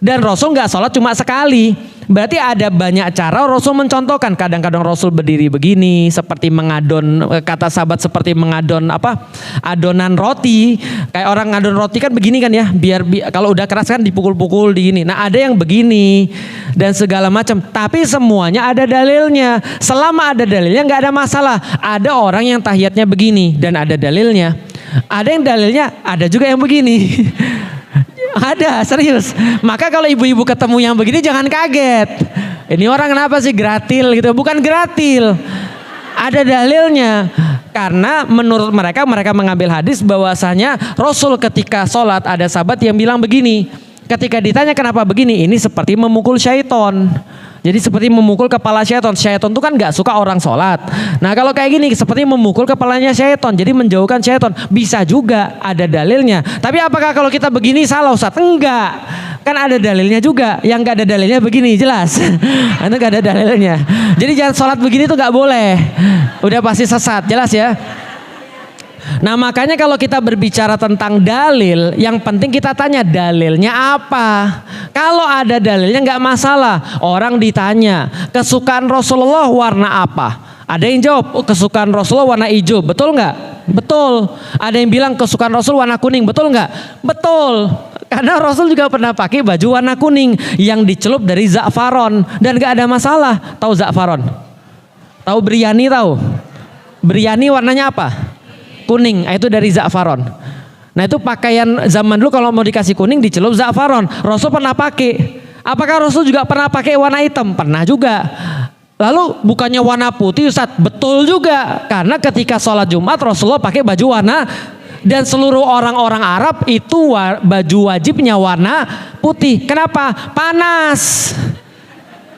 Dan Rasul gak sholat cuma sekali. Berarti ada banyak cara Rasul mencontohkan. Kadang-kadang Rasul berdiri begini, seperti mengadon, kata sahabat seperti mengadon adonan roti. Kayak orang ngadon roti kan begini kan ya, biar kalau udah keras kan dipukul-pukul di gini. Nah ada yang begini dan segala macam. Tapi semuanya ada dalilnya. Selama ada dalilnya nggak ada masalah. Ada orang yang tahiyatnya begini dan ada dalilnya. Ada yang dalilnya, ada juga yang begini. Ada, serius. Maka kalau ibu-ibu ketemu yang begini jangan kaget. Ini orang kenapa sih gratil gitu? Bukan gratil. Ada dalilnya. Karena menurut mereka mengambil hadis bahwasanya Rasul ketika sholat ada sahabat yang bilang begini. Ketika ditanya kenapa begini, ini seperti memukul syaiton. Jadi seperti memukul kepala syaitan. Syaitan itu kan nggak suka orang sholat. Nah kalau kayak gini seperti memukul kepalanya syaitan. Jadi menjauhkan syaitan. Bisa juga ada dalilnya. Tapi apakah kalau kita begini salah Ustaz? Enggak. Kan ada dalilnya juga. Yang nggak ada dalilnya begini jelas. Itu nggak ada dalilnya. Jadi jangan sholat begini tuh nggak boleh. Udah pasti sesat. Jelas ya. Nah makanya kalau kita berbicara tentang dalil, yang penting kita tanya dalilnya apa. Kalau ada dalilnya nggak masalah. Orang ditanya kesukaan Rasulullah warna apa? Ada yang jawab kesukaan Rasulullah warna hijau, betul nggak? Betul. Ada yang bilang kesukaan Rasul warna kuning, betul nggak? Betul. Karena Rasul juga pernah pakai baju warna kuning yang dicelup dari za'faron dan nggak ada masalah. Tahu za'faron? Tahu biryani tahu? Biryani warnanya apa? Kuning, itu dari za'faron. Nah itu pakaian zaman dulu kalau mau dikasih kuning dicelup za'faron. Rasul pernah pakai. Apakah Rasul juga pernah pakai warna hitam? Pernah juga. Lalu bukannya warna putih Ustaz? Betul juga. Karena ketika sholat Jumat Rasulullah pakai baju warna, dan seluruh orang-orang Arab itu baju wajibnya warna putih. Kenapa? Panas.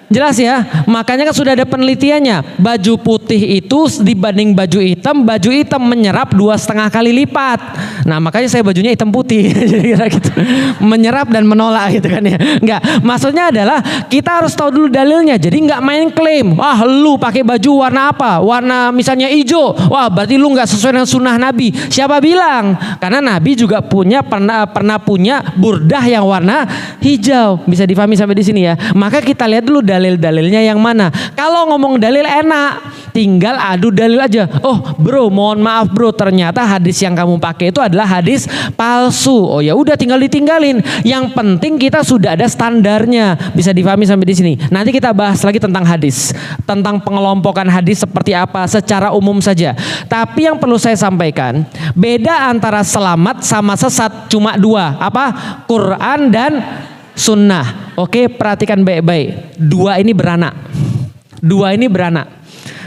Jelas ya, makanya kan sudah ada penelitiannya. Baju putih itu dibanding baju hitam menyerap 2,5 kali lipat. Nah makanya saya bajunya hitam putih, jadi gitu. Menyerap dan menolak gitu kan ya. Enggak, maksudnya adalah kita harus tahu dulu dalilnya. Jadi nggak main klaim, lu pakai baju warna apa? Warna misalnya hijau, wah berarti lu nggak sesuai dengan sunnah Nabi. Siapa bilang? Karena Nabi juga pernah punya burdah yang warna hijau. Bisa difahami sampai di sini ya. Maka kita lihat dulu dalil-dalilnya yang mana. Kalau ngomong dalil enak, tinggal adu dalil aja. Oh bro, mohon maaf bro, ternyata hadis yang kamu pakai itu adalah hadis palsu. Oh ya udah, tinggal ditinggalin. Yang penting kita sudah ada standarnya. Bisa difahami sampai di sini. Nanti kita bahas lagi tentang hadis, tentang pengelompokan hadis seperti apa secara umum saja. Tapi yang perlu saya sampaikan, beda antara selamat sama sesat cuma dua. Apa? Quran dan sunnah. Oke, perhatikan baik-baik. Dua ini beranak.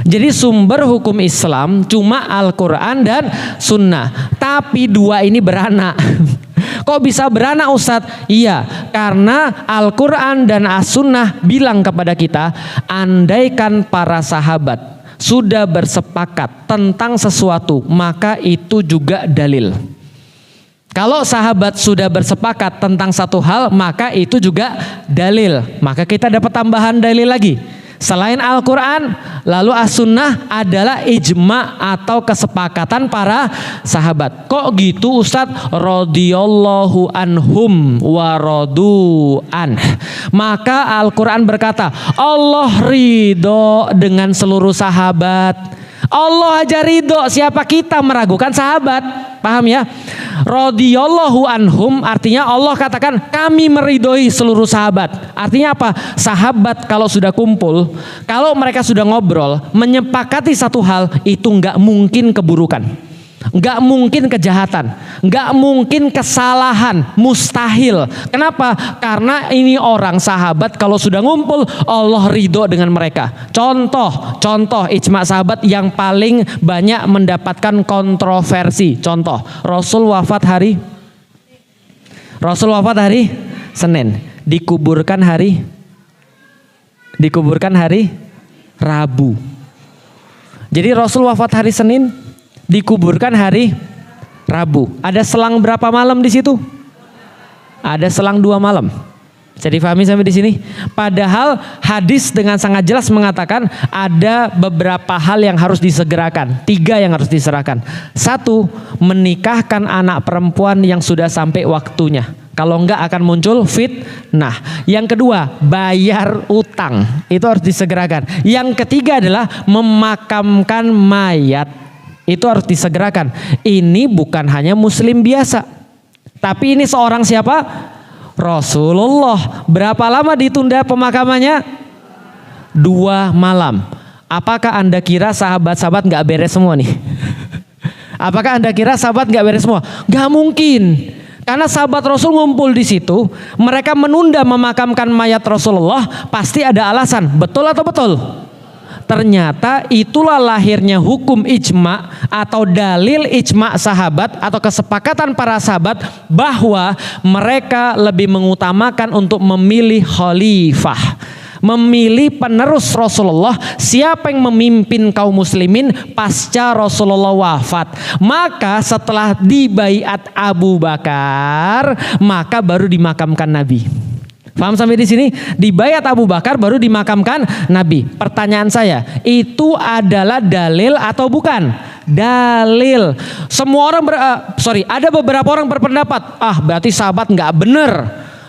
Jadi sumber hukum Islam cuma Al-Quran dan sunnah. Tapi dua ini beranak. Kok bisa beranak Ustadz? Iya, karena Al-Quran dan As-Sunnah bilang kepada kita, andaikan para sahabat sudah bersepakat tentang sesuatu, maka itu juga dalil. Kalau sahabat sudah bersepakat tentang satu hal, maka itu juga dalil. Maka kita dapat tambahan dalil lagi. Selain Al-Quran, lalu As-Sunnah adalah ijma atau kesepakatan para sahabat. Kok gitu Ustadz? Radhiyallahu anhum wa radu an. Maka Al-Quran berkata, Allah ridho dengan seluruh sahabat. Allah aja ridho, siapa kita meragukan sahabat? Paham ya? Radhiyallahu anhum artinya Allah katakan kami meridhoi seluruh sahabat. Artinya apa? Sahabat kalau sudah kumpul, kalau mereka sudah ngobrol, menyepakati satu hal, itu nggak mungkin keburukan, nggak mungkin kejahatan, nggak mungkin kesalahan, mustahil. Kenapa? Karena ini orang sahabat kalau sudah ngumpul Allah ridho dengan mereka. Contoh ijma sahabat yang paling banyak mendapatkan kontroversi. Contoh, Rasul wafat hari Senin, dikuburkan hari Rabu. Jadi Rasul wafat hari Senin, dikuburkan hari Rabu. Ada selang berapa malam di situ? Ada selang 2 malam. Jadi difahami sampai di sini. Padahal hadis dengan sangat jelas mengatakan ada beberapa hal yang harus disegerakan. 3 yang harus diserahkan. 1, menikahkan anak perempuan yang sudah sampai waktunya. Kalau enggak akan muncul fitnah. Yang kedua, bayar utang. Itu harus disegerakan. Yang ketiga adalah memakamkan mayat. Itu harus disegerakan. Ini bukan hanya muslim biasa. Tapi ini seorang siapa? Rasulullah. Berapa lama ditunda pemakamannya? 2 malam. Apakah Anda kira sahabat-sahabat gak beres semua nih? Apakah Anda kira sahabat gak beres semua? Gak mungkin. Karena sahabat Rasul ngumpul di situ, mereka menunda memakamkan mayat Rasulullah, pasti ada alasan. Betul atau betul? Ternyata itulah lahirnya hukum ijma atau dalil ijma sahabat atau kesepakatan para sahabat bahwa mereka lebih mengutamakan untuk memilih khalifah, memilih penerus Rasulullah, siapa yang memimpin kaum muslimin pasca Rasulullah wafat. Maka setelah dibaiat Abu Bakar, maka baru dimakamkan Nabi. Paham sampai di sini? Dibaiat Abu Bakar baru dimakamkan Nabi. Pertanyaan saya, itu adalah dalil atau bukan? Dalil. Semua orang ada beberapa orang berpendapat, berarti sahabat nggak bener,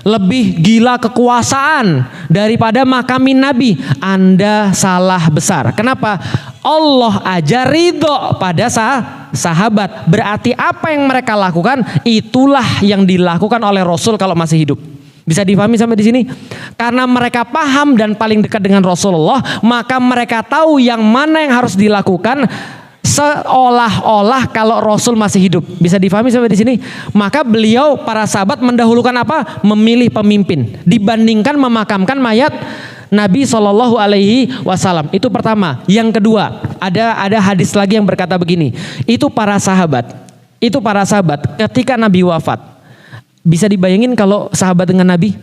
lebih gila kekuasaan daripada makamin Nabi. Anda salah besar. Kenapa? Allah aja ridho pada sahabat. Berarti apa yang mereka lakukan itulah yang dilakukan oleh Rasul kalau masih hidup. Bisa difahami sampai di sini? Karena mereka paham dan paling dekat dengan Rasulullah, maka mereka tahu yang mana yang harus dilakukan seolah-olah kalau Rasul masih hidup. Bisa difahami sampai di sini? Maka beliau, para sahabat mendahulukan apa? Memilih pemimpin dibandingkan memakamkan mayat Nabi Shallallahu Alaihi Wasallam. Itu pertama. Yang kedua, ada hadis lagi yang berkata begini. Itu para sahabat ketika Nabi wafat. Bisa dibayangin kalau sahabat dengan Nabi?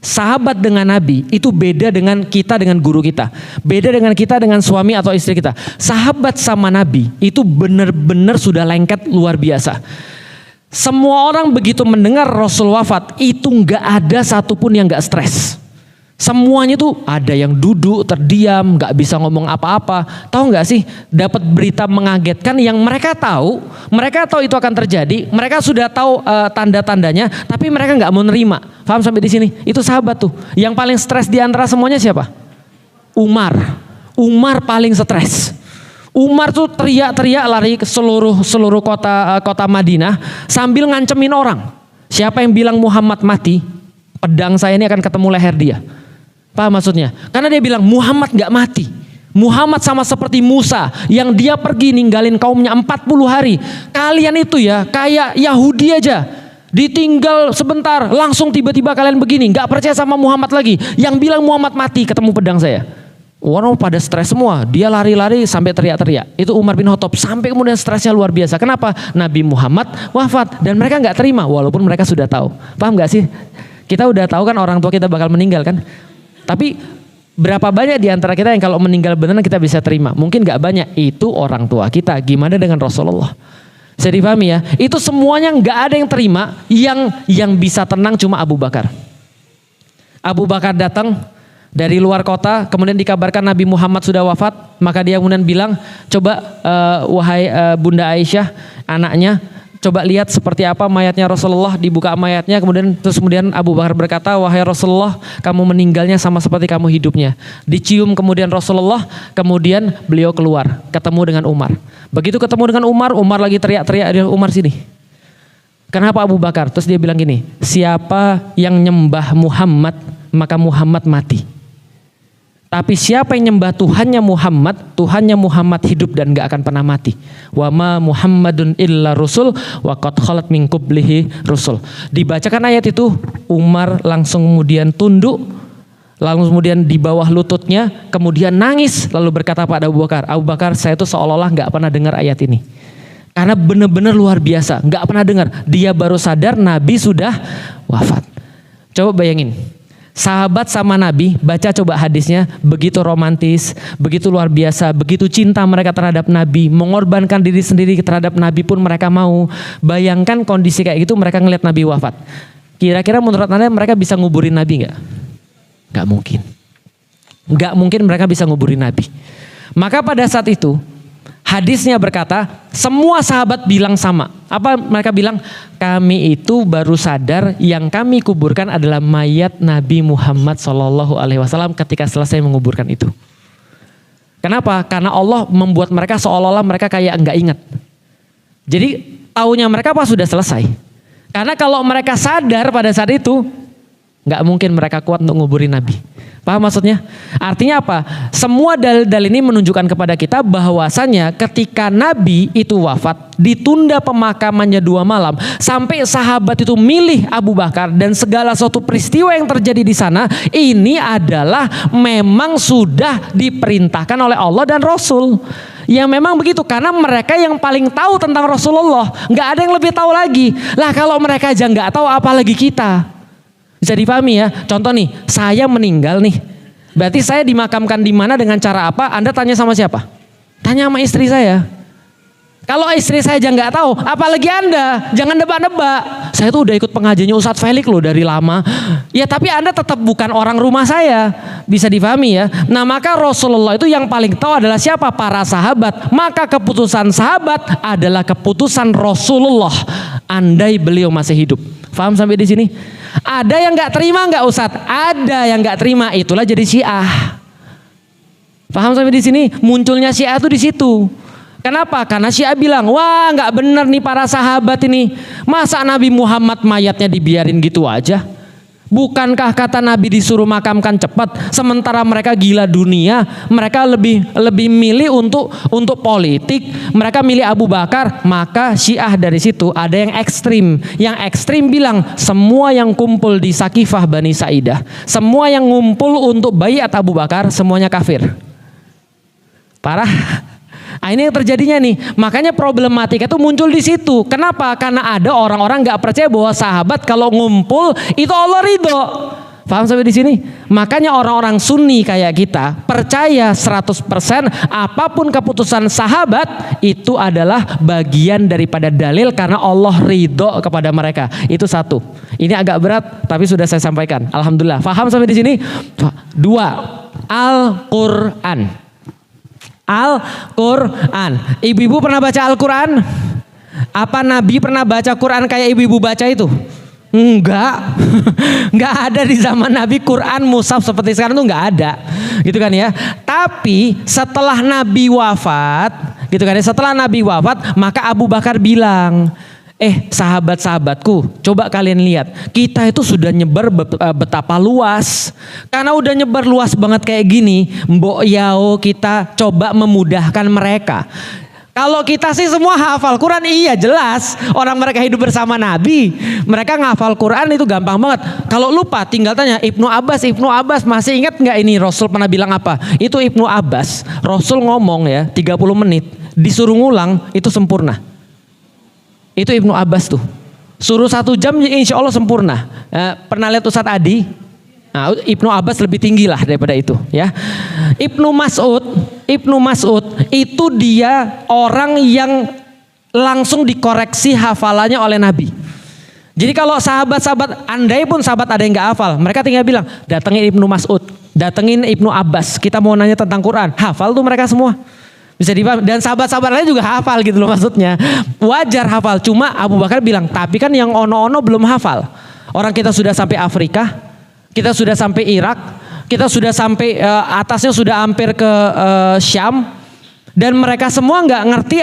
Sahabat dengan Nabi itu beda dengan kita dengan guru kita. Beda dengan kita dengan suami atau istri kita. Sahabat sama Nabi itu benar-benar sudah lengket luar biasa. Semua orang begitu mendengar Rasul wafat itu nggak ada satupun yang nggak stres. Semuanya tuh ada yang duduk terdiam, nggak bisa ngomong apa-apa. Tahu nggak sih? Dapat berita mengagetkan yang mereka tahu itu akan terjadi. Mereka sudah tahu tanda-tandanya, tapi mereka nggak mau nerima. Paham sampai di sini? Itu sahabat tuh. Yang paling stres di antara semuanya siapa? Umar paling stres. Umar tuh teriak-teriak lari ke seluruh kota Madinah sambil ngancemin orang. Siapa yang bilang Muhammad mati, pedang saya ini akan ketemu leher dia. Paham maksudnya? Karena dia bilang Muhammad gak mati. Muhammad sama seperti Musa yang dia pergi ninggalin kaumnya 40 hari. Kalian itu ya kayak Yahudi aja. Ditinggal sebentar langsung tiba-tiba kalian begini. Gak percaya sama Muhammad lagi. Yang bilang Muhammad mati ketemu pedang saya. Orang pada stres semua. Dia lari-lari sampai teriak-teriak. Itu Umar bin Khattab sampai kemudian stresnya luar biasa. Kenapa? Nabi Muhammad wafat dan mereka gak terima walaupun mereka sudah tahu. Paham gak sih? Kita udah tahu kan orang tua kita bakal meninggal kan? Tapi berapa banyak di antara kita yang kalau meninggal beneran kita bisa terima? Mungkin gak banyak. Itu orang tua kita. Gimana dengan Rasulullah? Bisa dipahami ya? Itu semuanya gak ada yang terima. Yang bisa tenang cuma Abu Bakar. Abu Bakar datang dari luar kota. Kemudian dikabarkan Nabi Muhammad sudah wafat. Maka dia kemudian bilang, coba wahai Bunda Aisyah, anaknya, coba lihat seperti apa mayatnya Rasulullah. Dibuka mayatnya, kemudian Abu Bakar berkata, wahai Rasulullah, kamu meninggalnya sama seperti kamu hidupnya. Dicium kemudian Rasulullah, kemudian beliau keluar ketemu dengan Umar. Begitu ketemu dengan Umar lagi teriak-teriak, Umar sini. Kenapa Abu Bakar? Terus dia bilang gini, siapa yang nyembah Muhammad maka Muhammad mati. Tapi siapa yang nyembah Tuhannya Muhammad hidup dan gak akan pernah mati. Wa ma Muhammadun illa rusul wa qad khalat min qablihi rusul. Dibacakan ayat itu, Umar langsung kemudian tunduk, lalu kemudian di bawah lututnya, kemudian nangis, lalu berkata pada Abu Bakar, saya tuh seolah-olah gak pernah dengar ayat ini. Karena benar-benar luar biasa, gak pernah dengar. Dia baru sadar Nabi sudah wafat. Coba bayangin. Sahabat sama Nabi, baca coba hadisnya, begitu romantis, begitu luar biasa, begitu cinta mereka terhadap Nabi, mengorbankan diri sendiri terhadap Nabi pun mereka mau. Bayangkan kondisi kayak gitu mereka ngelihat Nabi wafat. Kira-kira menurut Anda mereka bisa nguburin Nabi gak? Gak mungkin. Gak mungkin mereka bisa nguburin Nabi. Maka pada saat itu hadisnya berkata, semua sahabat bilang sama. Apa mereka bilang? Kami itu baru sadar yang kami kuburkan adalah mayat Nabi Muhammad SAW ketika selesai menguburkan itu. Kenapa? Karena Allah membuat mereka seolah-olah mereka kayak enggak ingat. Jadi taunya mereka pas sudah selesai. Karena kalau mereka sadar pada saat itu, enggak mungkin mereka kuat untuk nguburin Nabi. Paham maksudnya? Artinya apa? Semua dalil-dalil ini menunjukkan kepada kita bahwasanya ketika Nabi itu wafat, ditunda pemakamannya 2 malam, sampai sahabat itu milih Abu Bakar dan segala suatu peristiwa yang terjadi di sana, ini adalah memang sudah diperintahkan oleh Allah dan Rasul. Ya memang begitu, karena mereka yang paling tahu tentang Rasulullah, nggak ada yang lebih tahu lagi. Lah kalau mereka aja nggak tahu, apalagi kita. Bisa dipahami ya, contoh nih, saya meninggal nih, Berarti saya dimakamkan di mana dengan cara apa? Anda tanya sama siapa? Tanya sama istri saya. Kalau istri saya aja nggak tahu, apalagi Anda, jangan nebak-nebak. Saya tuh udah ikut pengajiannya Ustadz Felix loh dari lama. Ya tapi Anda tetap bukan orang rumah saya, bisa difahami ya. Nah maka Rasulullah itu yang paling tahu adalah siapa? Para sahabat. Maka keputusan sahabat adalah keputusan Rasulullah. Andai beliau masih hidup. Paham sampai di sini? Ada yang nggak terima nggak Ustadz? Ada yang nggak terima, itulah jadi Syiah. Paham sampai di sini? Munculnya Syiah tuh di situ. Kenapa? Karena Syiah bilang, wah nggak benar nih para sahabat ini. Masa Nabi Muhammad mayatnya dibiarin gitu aja? Bukankah kata Nabi disuruh makamkan cepat, sementara mereka gila dunia, mereka lebih milih untuk politik, mereka milih Abu Bakar. Maka Syiah dari situ ada yang ekstrim. Yang ekstrim bilang semua yang kumpul di Sakifah Bani Sa'idah, semua yang ngumpul untuk baiat Abu Bakar semuanya kafir. Parah. Nah, ini yang terjadinya nih. Makanya problematika itu muncul di situ. Kenapa? Karena ada orang-orang nggak percaya bahwa sahabat kalau ngumpul itu Allah ridho. Paham sampai di sini? Makanya orang-orang Sunni kayak kita percaya 100% apapun keputusan sahabat itu adalah bagian daripada dalil karena Allah ridho kepada mereka. Itu satu. Ini agak berat tapi sudah saya sampaikan. Alhamdulillah. Paham sampai di sini? Dua, Al-Quran. Al-Quran. Ibu-ibu pernah baca Al-Quran? Apa Nabi pernah baca Quran kayak ibu-ibu baca itu? Enggak. Enggak ada di zaman Nabi Quran mushaf seperti sekarang tuh enggak ada. Gitu kan ya. Tapi setelah Nabi wafat, gitu kan ya, setelah Nabi wafat, maka Abu Bakar bilang, sahabat-sahabatku, coba kalian lihat, kita itu sudah nyebar betapa luas. Karena udah nyebar luas banget kayak gini, mbok yao kita coba memudahkan mereka. Kalau kita sih semua hafal Quran, iya jelas. Orang mereka hidup bersama Nabi, mereka ngafal Quran itu gampang banget. Kalau lupa tinggal tanya Ibnu Abbas masih ingat nggak ini Rasul pernah bilang apa? Itu Ibnu Abbas, Rasul ngomong ya 30 menit, disuruh ngulang itu sempurna. Itu Ibnu Abbas tuh. Suruh 1 jam insya Allah sempurna. Pernah lihat Ustadz Adi? Nah, Ibnu Abbas lebih tinggi lah daripada itu ya. Ibnu Mas'ud itu dia orang yang langsung dikoreksi hafalannya oleh Nabi. Jadi kalau sahabat-sahabat, andai pun sahabat ada yang gak hafal, mereka tinggal bilang, datengin Ibnu Mas'ud, datengin Ibnu Abbas, kita mau nanya tentang Quran. Hafal tuh mereka semua. Bisa dipahami. Dan sahabat-sahabat lain juga hafal gitu loh maksudnya. Wajar hafal. Cuma Abu Bakar bilang, tapi kan yang ono-ono belum hafal. Orang kita sudah sampai Afrika, kita sudah sampai Irak, kita sudah sampai atasnya sudah hampir ke Syam. Dan mereka semua nggak ngerti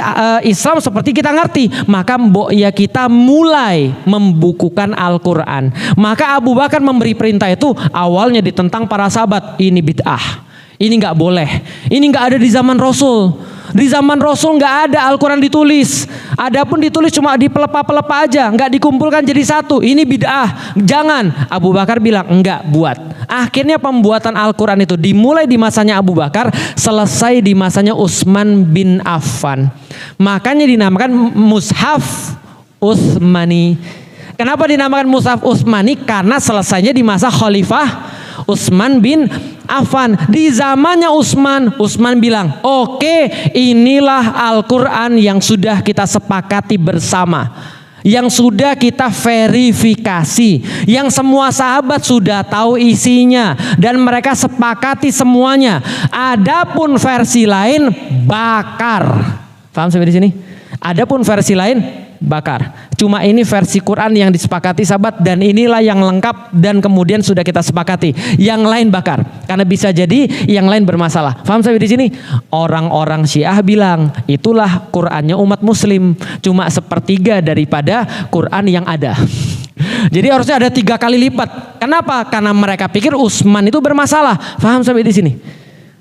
Islam seperti kita ngerti. Maka ya kita mulai membukukan Al-Quran. Maka Abu Bakar memberi perintah itu awalnya ditentang para sahabat. Ini bid'ah. Ini nggak boleh. Ini nggak ada di zaman Rasul. Di zaman Rasul nggak ada Al-Quran ditulis. Adapun ditulis cuma di pelepah-pelepah aja, nggak dikumpulkan jadi satu. Ini bid'ah. Jangan. Abu Bakar bilang enggak, buat. Akhirnya pembuatan Al-Quran itu dimulai di masanya Abu Bakar, selesai di masanya Utsman bin Affan. Makanya dinamakan Mushaf Utsmani. Kenapa dinamakan Mushaf Utsmani? Karena selesainya di masa Khalifah Utsman bin Affan. Di zamannya Utsman bilang, oke, inilah Al-Quran yang sudah kita sepakati bersama, yang sudah kita verifikasi, yang semua sahabat sudah tahu isinya dan mereka sepakati semuanya. Adapun versi lain bakar. Paham sampai di sini? Adapun versi lain bakar. Cuma ini versi Quran yang disepakati sahabat dan inilah yang lengkap dan kemudian sudah kita sepakati. Yang lain bakar. Karena bisa jadi yang lain bermasalah. Paham sampai di sini? Orang-orang Syiah bilang itulah Qurannya umat Muslim. Cuma sepertiga daripada Quran yang ada. Jadi harusnya ada 3 kali lipat. Kenapa? Karena mereka pikir Utsman itu bermasalah. Paham sampai di sini?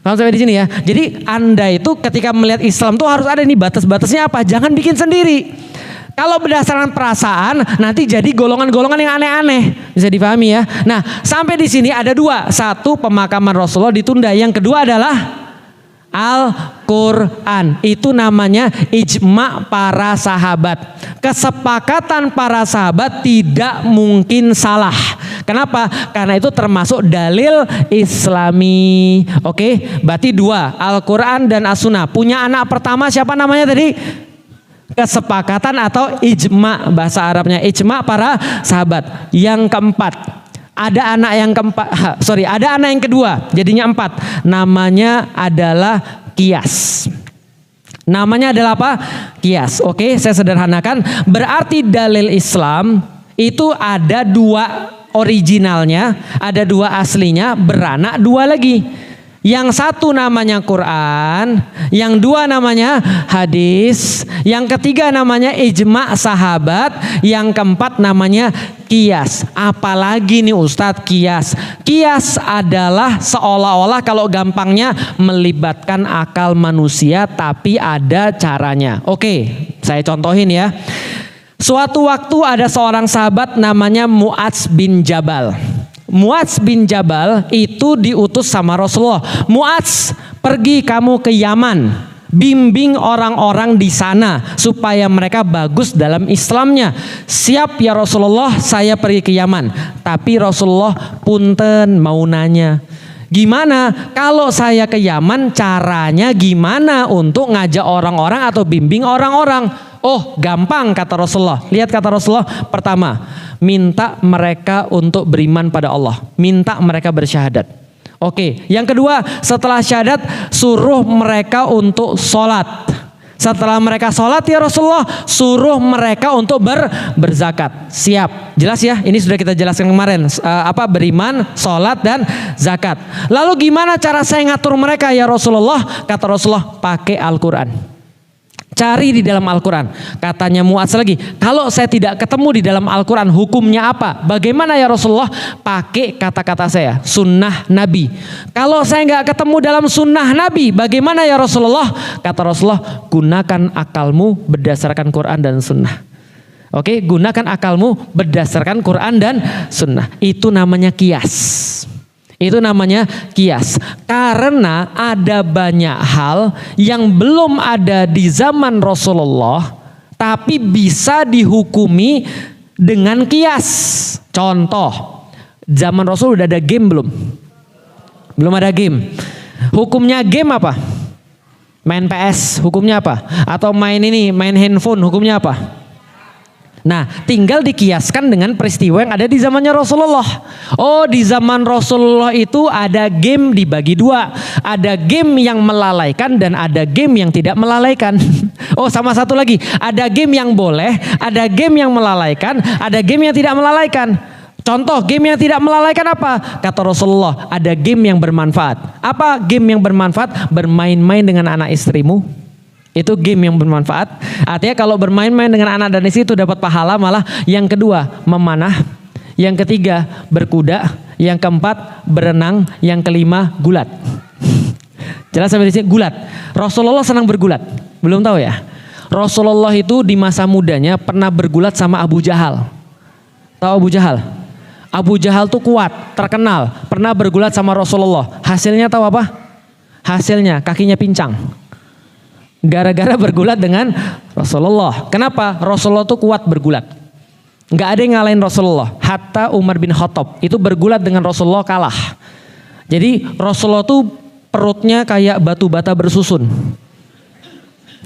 Paham sampai di sini ya? Jadi Anda itu ketika melihat Islam tuh harus ada nih batas-batasnya apa? Jangan bikin sendiri. Kalau berdasarkan perasaan nanti jadi golongan-golongan yang aneh-aneh. Bisa dipahami ya. Nah, sampai di sini ada 2. Satu, pemakaman Rasulullah ditunda. Yang kedua adalah Al-Quran. Itu namanya ijma para sahabat. Kesepakatan para sahabat tidak mungkin salah. Kenapa? Karena itu termasuk dalil Islami. Oke, berarti dua, Al-Quran dan As-Sunnah. Punya anak pertama siapa namanya tadi? Kesepakatan atau ijma, bahasa Arabnya ijma para sahabat. Yang keempat, ada anak yang ada anak yang kedua, jadinya 4. Namanya adalah qiyas. Namanya adalah apa? Qiyas. Oke, saya sederhanakan. Berarti dalil Islam itu ada 2 originalnya, ada 2 aslinya, beranak 2 lagi. Yang satu namanya Quran, yang 2 namanya hadis, yang ketiga namanya ijma sahabat, yang keempat namanya qiyas. Apalagi nih Ustadz qiyas. Qiyas adalah seolah-olah kalau gampangnya melibatkan akal manusia tapi ada caranya. Oke, saya contohin ya. Suatu waktu ada seorang sahabat namanya Mu'adz bin Jabal. Mu'adz bin Jabal itu diutus sama Rasulullah. Mu'adz, pergi kamu ke Yaman, bimbing orang-orang di sana supaya mereka bagus dalam Islamnya. Siap ya Rasulullah, saya pergi ke Yaman. Tapi Rasulullah punten mau nanya, gimana kalau saya ke Yaman, caranya gimana untuk ngajak orang-orang atau bimbing orang-orang? Oh gampang kata Rasulullah. Lihat kata Rasulullah, pertama, minta mereka untuk beriman pada Allah, minta mereka bersyahadat. Oke, yang kedua, setelah syahadat suruh mereka untuk sholat. Setelah mereka sholat ya Rasulullah, suruh mereka untuk berzakat. Siap, jelas ya, ini sudah kita jelaskan kemarin, beriman, sholat dan zakat. Lalu gimana cara saya ngatur mereka ya Rasulullah? Kata Rasulullah, pakai Al-Quran. Cari di dalam Al-Quran. Katanya Mu'adz lagi, kalau saya tidak ketemu di dalam Al-Quran, hukumnya apa? Bagaimana ya Rasulullah? Pakai kata-kata saya, sunnah Nabi. Kalau saya nggak ketemu dalam sunnah Nabi, bagaimana ya Rasulullah? Kata Rasulullah, gunakan akalmu berdasarkan Quran dan sunnah. Oke, gunakan akalmu berdasarkan Quran dan sunnah. Itu namanya qiyas. Itu namanya qiyas. Karena ada banyak hal yang belum ada di zaman Rasulullah tapi bisa dihukumi dengan qiyas. Contoh, zaman Rasul udah ada game belum? Belum ada game. Hukumnya game apa? Main PS, hukumnya apa? Atau main handphone, hukumnya apa? Nah, tinggal dikiaskan dengan peristiwa yang ada di zamannya Rasulullah. Oh, di zaman Rasulullah itu ada game dibagi 2. Ada game yang melalaikan dan ada game yang tidak melalaikan. Oh, sama satu lagi. Ada game yang boleh, ada game yang melalaikan, ada game yang tidak melalaikan. Contoh game yang tidak melalaikan apa? Kata Rasulullah, ada game yang bermanfaat. Apa game yang bermanfaat? Bermain-main dengan anak istrimu. Itu game yang bermanfaat. Artinya kalau bermain-main dengan anak dan istri itu dapat pahala malah. Yang kedua memanah. Yang ketiga berkuda. Yang keempat berenang. Yang kelima gulat. Jelas sampai di sini gulat. Rasulullah senang bergulat. Belum tahu ya? Rasulullah itu di masa mudanya pernah bergulat sama Abu Jahal. Tahu Abu Jahal? Abu Jahal tuh kuat, terkenal. Pernah bergulat sama Rasulullah. Hasilnya tahu apa? Hasilnya kakinya pincang. Gara-gara bergulat dengan Rasulullah. Kenapa? Rasulullah tuh kuat bergulat. Nggak ada yang ngalahin Rasulullah. Hatta Umar bin Khattab itu bergulat dengan Rasulullah kalah. Jadi Rasulullah tuh perutnya kayak batu bata bersusun.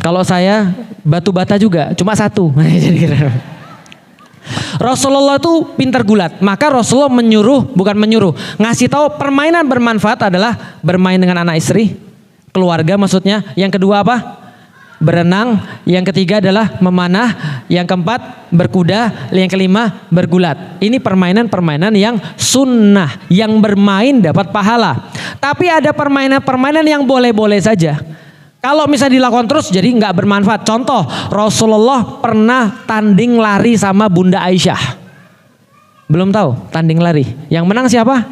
Kalau saya batu bata juga, cuma 1. Rasulullah tuh pintar gulat. Maka Rasulullah ngasih tahu permainan bermanfaat adalah bermain dengan anak istri, keluarga maksudnya. Yang kedua apa? Berenang. Yang ketiga adalah memanah. Yang keempat berkuda. Yang kelima bergulat. Ini permainan-permainan yang sunnah, yang bermain dapat pahala. Tapi ada permainan-permainan yang boleh-boleh saja. Kalau misalnya dilakukan terus jadi nggak bermanfaat. Contoh, Rasulullah pernah tanding lari sama Bunda Aisyah. Belum tahu tanding lari. Yang menang siapa?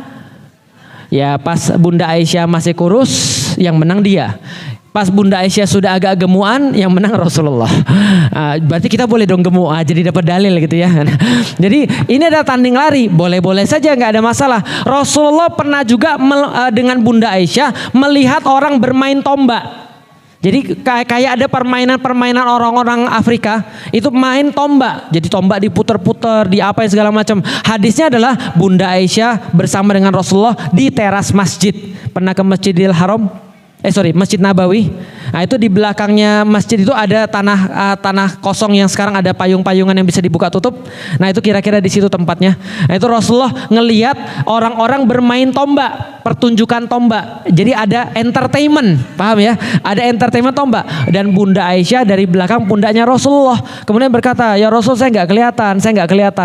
Ya pas Bunda Aisyah masih kurus, yang menang dia. Pas Bunda Aisyah sudah agak gemukan, yang menang Rasulullah. Berarti kita boleh dong gemuk, jadi dapat dalil gitu ya. Jadi ini ada tanding lari, boleh-boleh saja, nggak ada masalah. Rasulullah pernah juga dengan Bunda Aisyah melihat orang bermain tombak. Jadi kayak ada permainan orang-orang Afrika itu main tombak. Jadi tombak diputer-puter, di apa segala macam. Hadisnya adalah Bunda Aisyah bersama dengan Rasulullah di teras masjid. Pernah ke Masjidil Haram? Masjid Nabawi. Nah, itu di belakangnya masjid itu ada tanah kosong yang sekarang ada payung-payungan yang bisa dibuka tutup. Nah, itu kira-kira di situ tempatnya. Nah, itu Rasulullah ngelihat orang-orang bermain tombak, pertunjukan tombak. Jadi ada entertainment, paham ya? Ada entertainment tombak. Dan Bunda Aisyah dari belakang pundaknya Rasulullah kemudian berkata, "Ya Rasul, saya nggak kelihatan."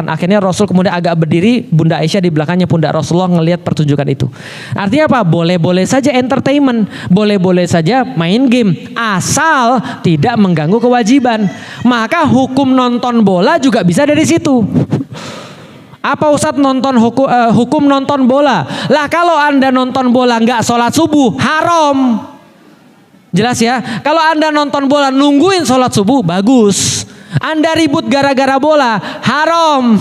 Akhirnya Rasul kemudian agak berdiri, Bunda Aisyah di belakangnya pundak Rasulullah ngelihat pertunjukan itu. Artinya apa? Boleh-boleh saja entertainment, boleh-boleh saja main game, asal tidak mengganggu kewajiban. Maka hukum nonton bola juga bisa dari situ. Apa Ustadz hukum nonton bola? Lah kalau Anda nonton bola nggak sholat subuh, haram. Jelas ya? Kalau Anda nonton bola nungguin sholat subuh, bagus. Anda ribut gara-gara bola, haram.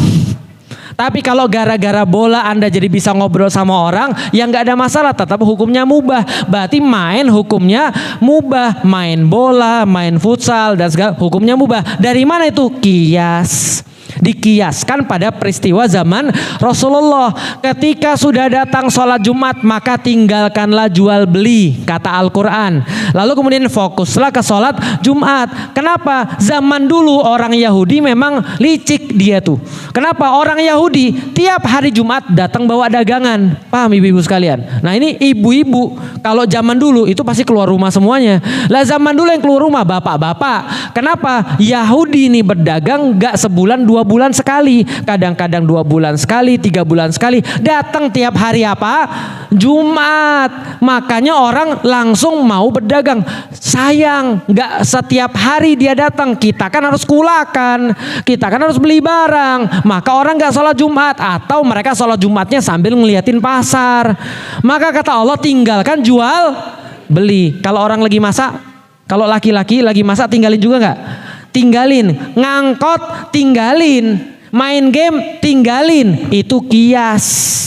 Tapi kalau gara-gara bola Anda jadi bisa ngobrol sama orang, yang nggak ada masalah, tetap hukumnya mubah. Berarti main hukumnya mubah, main bola, main futsal dan segala hukumnya mubah. Dari mana itu? Qiyas. Dikiaskan pada peristiwa zaman Rasulullah. Ketika sudah datang sholat Jumat, maka tinggalkanlah jual beli, kata Al-Quran. Lalu kemudian fokuslah ke sholat Jumat. Kenapa? Zaman dulu orang Yahudi memang licik dia tuh. Kenapa? Orang Yahudi tiap hari Jumat datang bawa dagangan. Paham ibu-ibu sekalian? Nah, ini ibu-ibu kalau zaman dulu itu pasti keluar rumah semuanya. Lah zaman dulu yang keluar rumah bapak-bapak. Kenapa? Yahudi ini berdagang gak sebulan 2 bulan sekali, kadang-kadang 2 bulan sekali, 3 bulan sekali, datang tiap hari apa? Jumat. Makanya orang langsung mau berdagang. Sayang, nggak setiap hari dia datang. Kita kan harus kulakan, kita kan harus beli barang. Maka orang nggak sholat Jumat, atau mereka sholat Jumatnya sambil ngeliatin pasar. Maka kata Allah, tinggalkan jual beli. Kalau orang lagi masak, kalau laki-laki lagi masak, tinggalin juga nggak? Tinggalin. Ngangkot, tinggalin. Main game, tinggalin. Itu qiyas.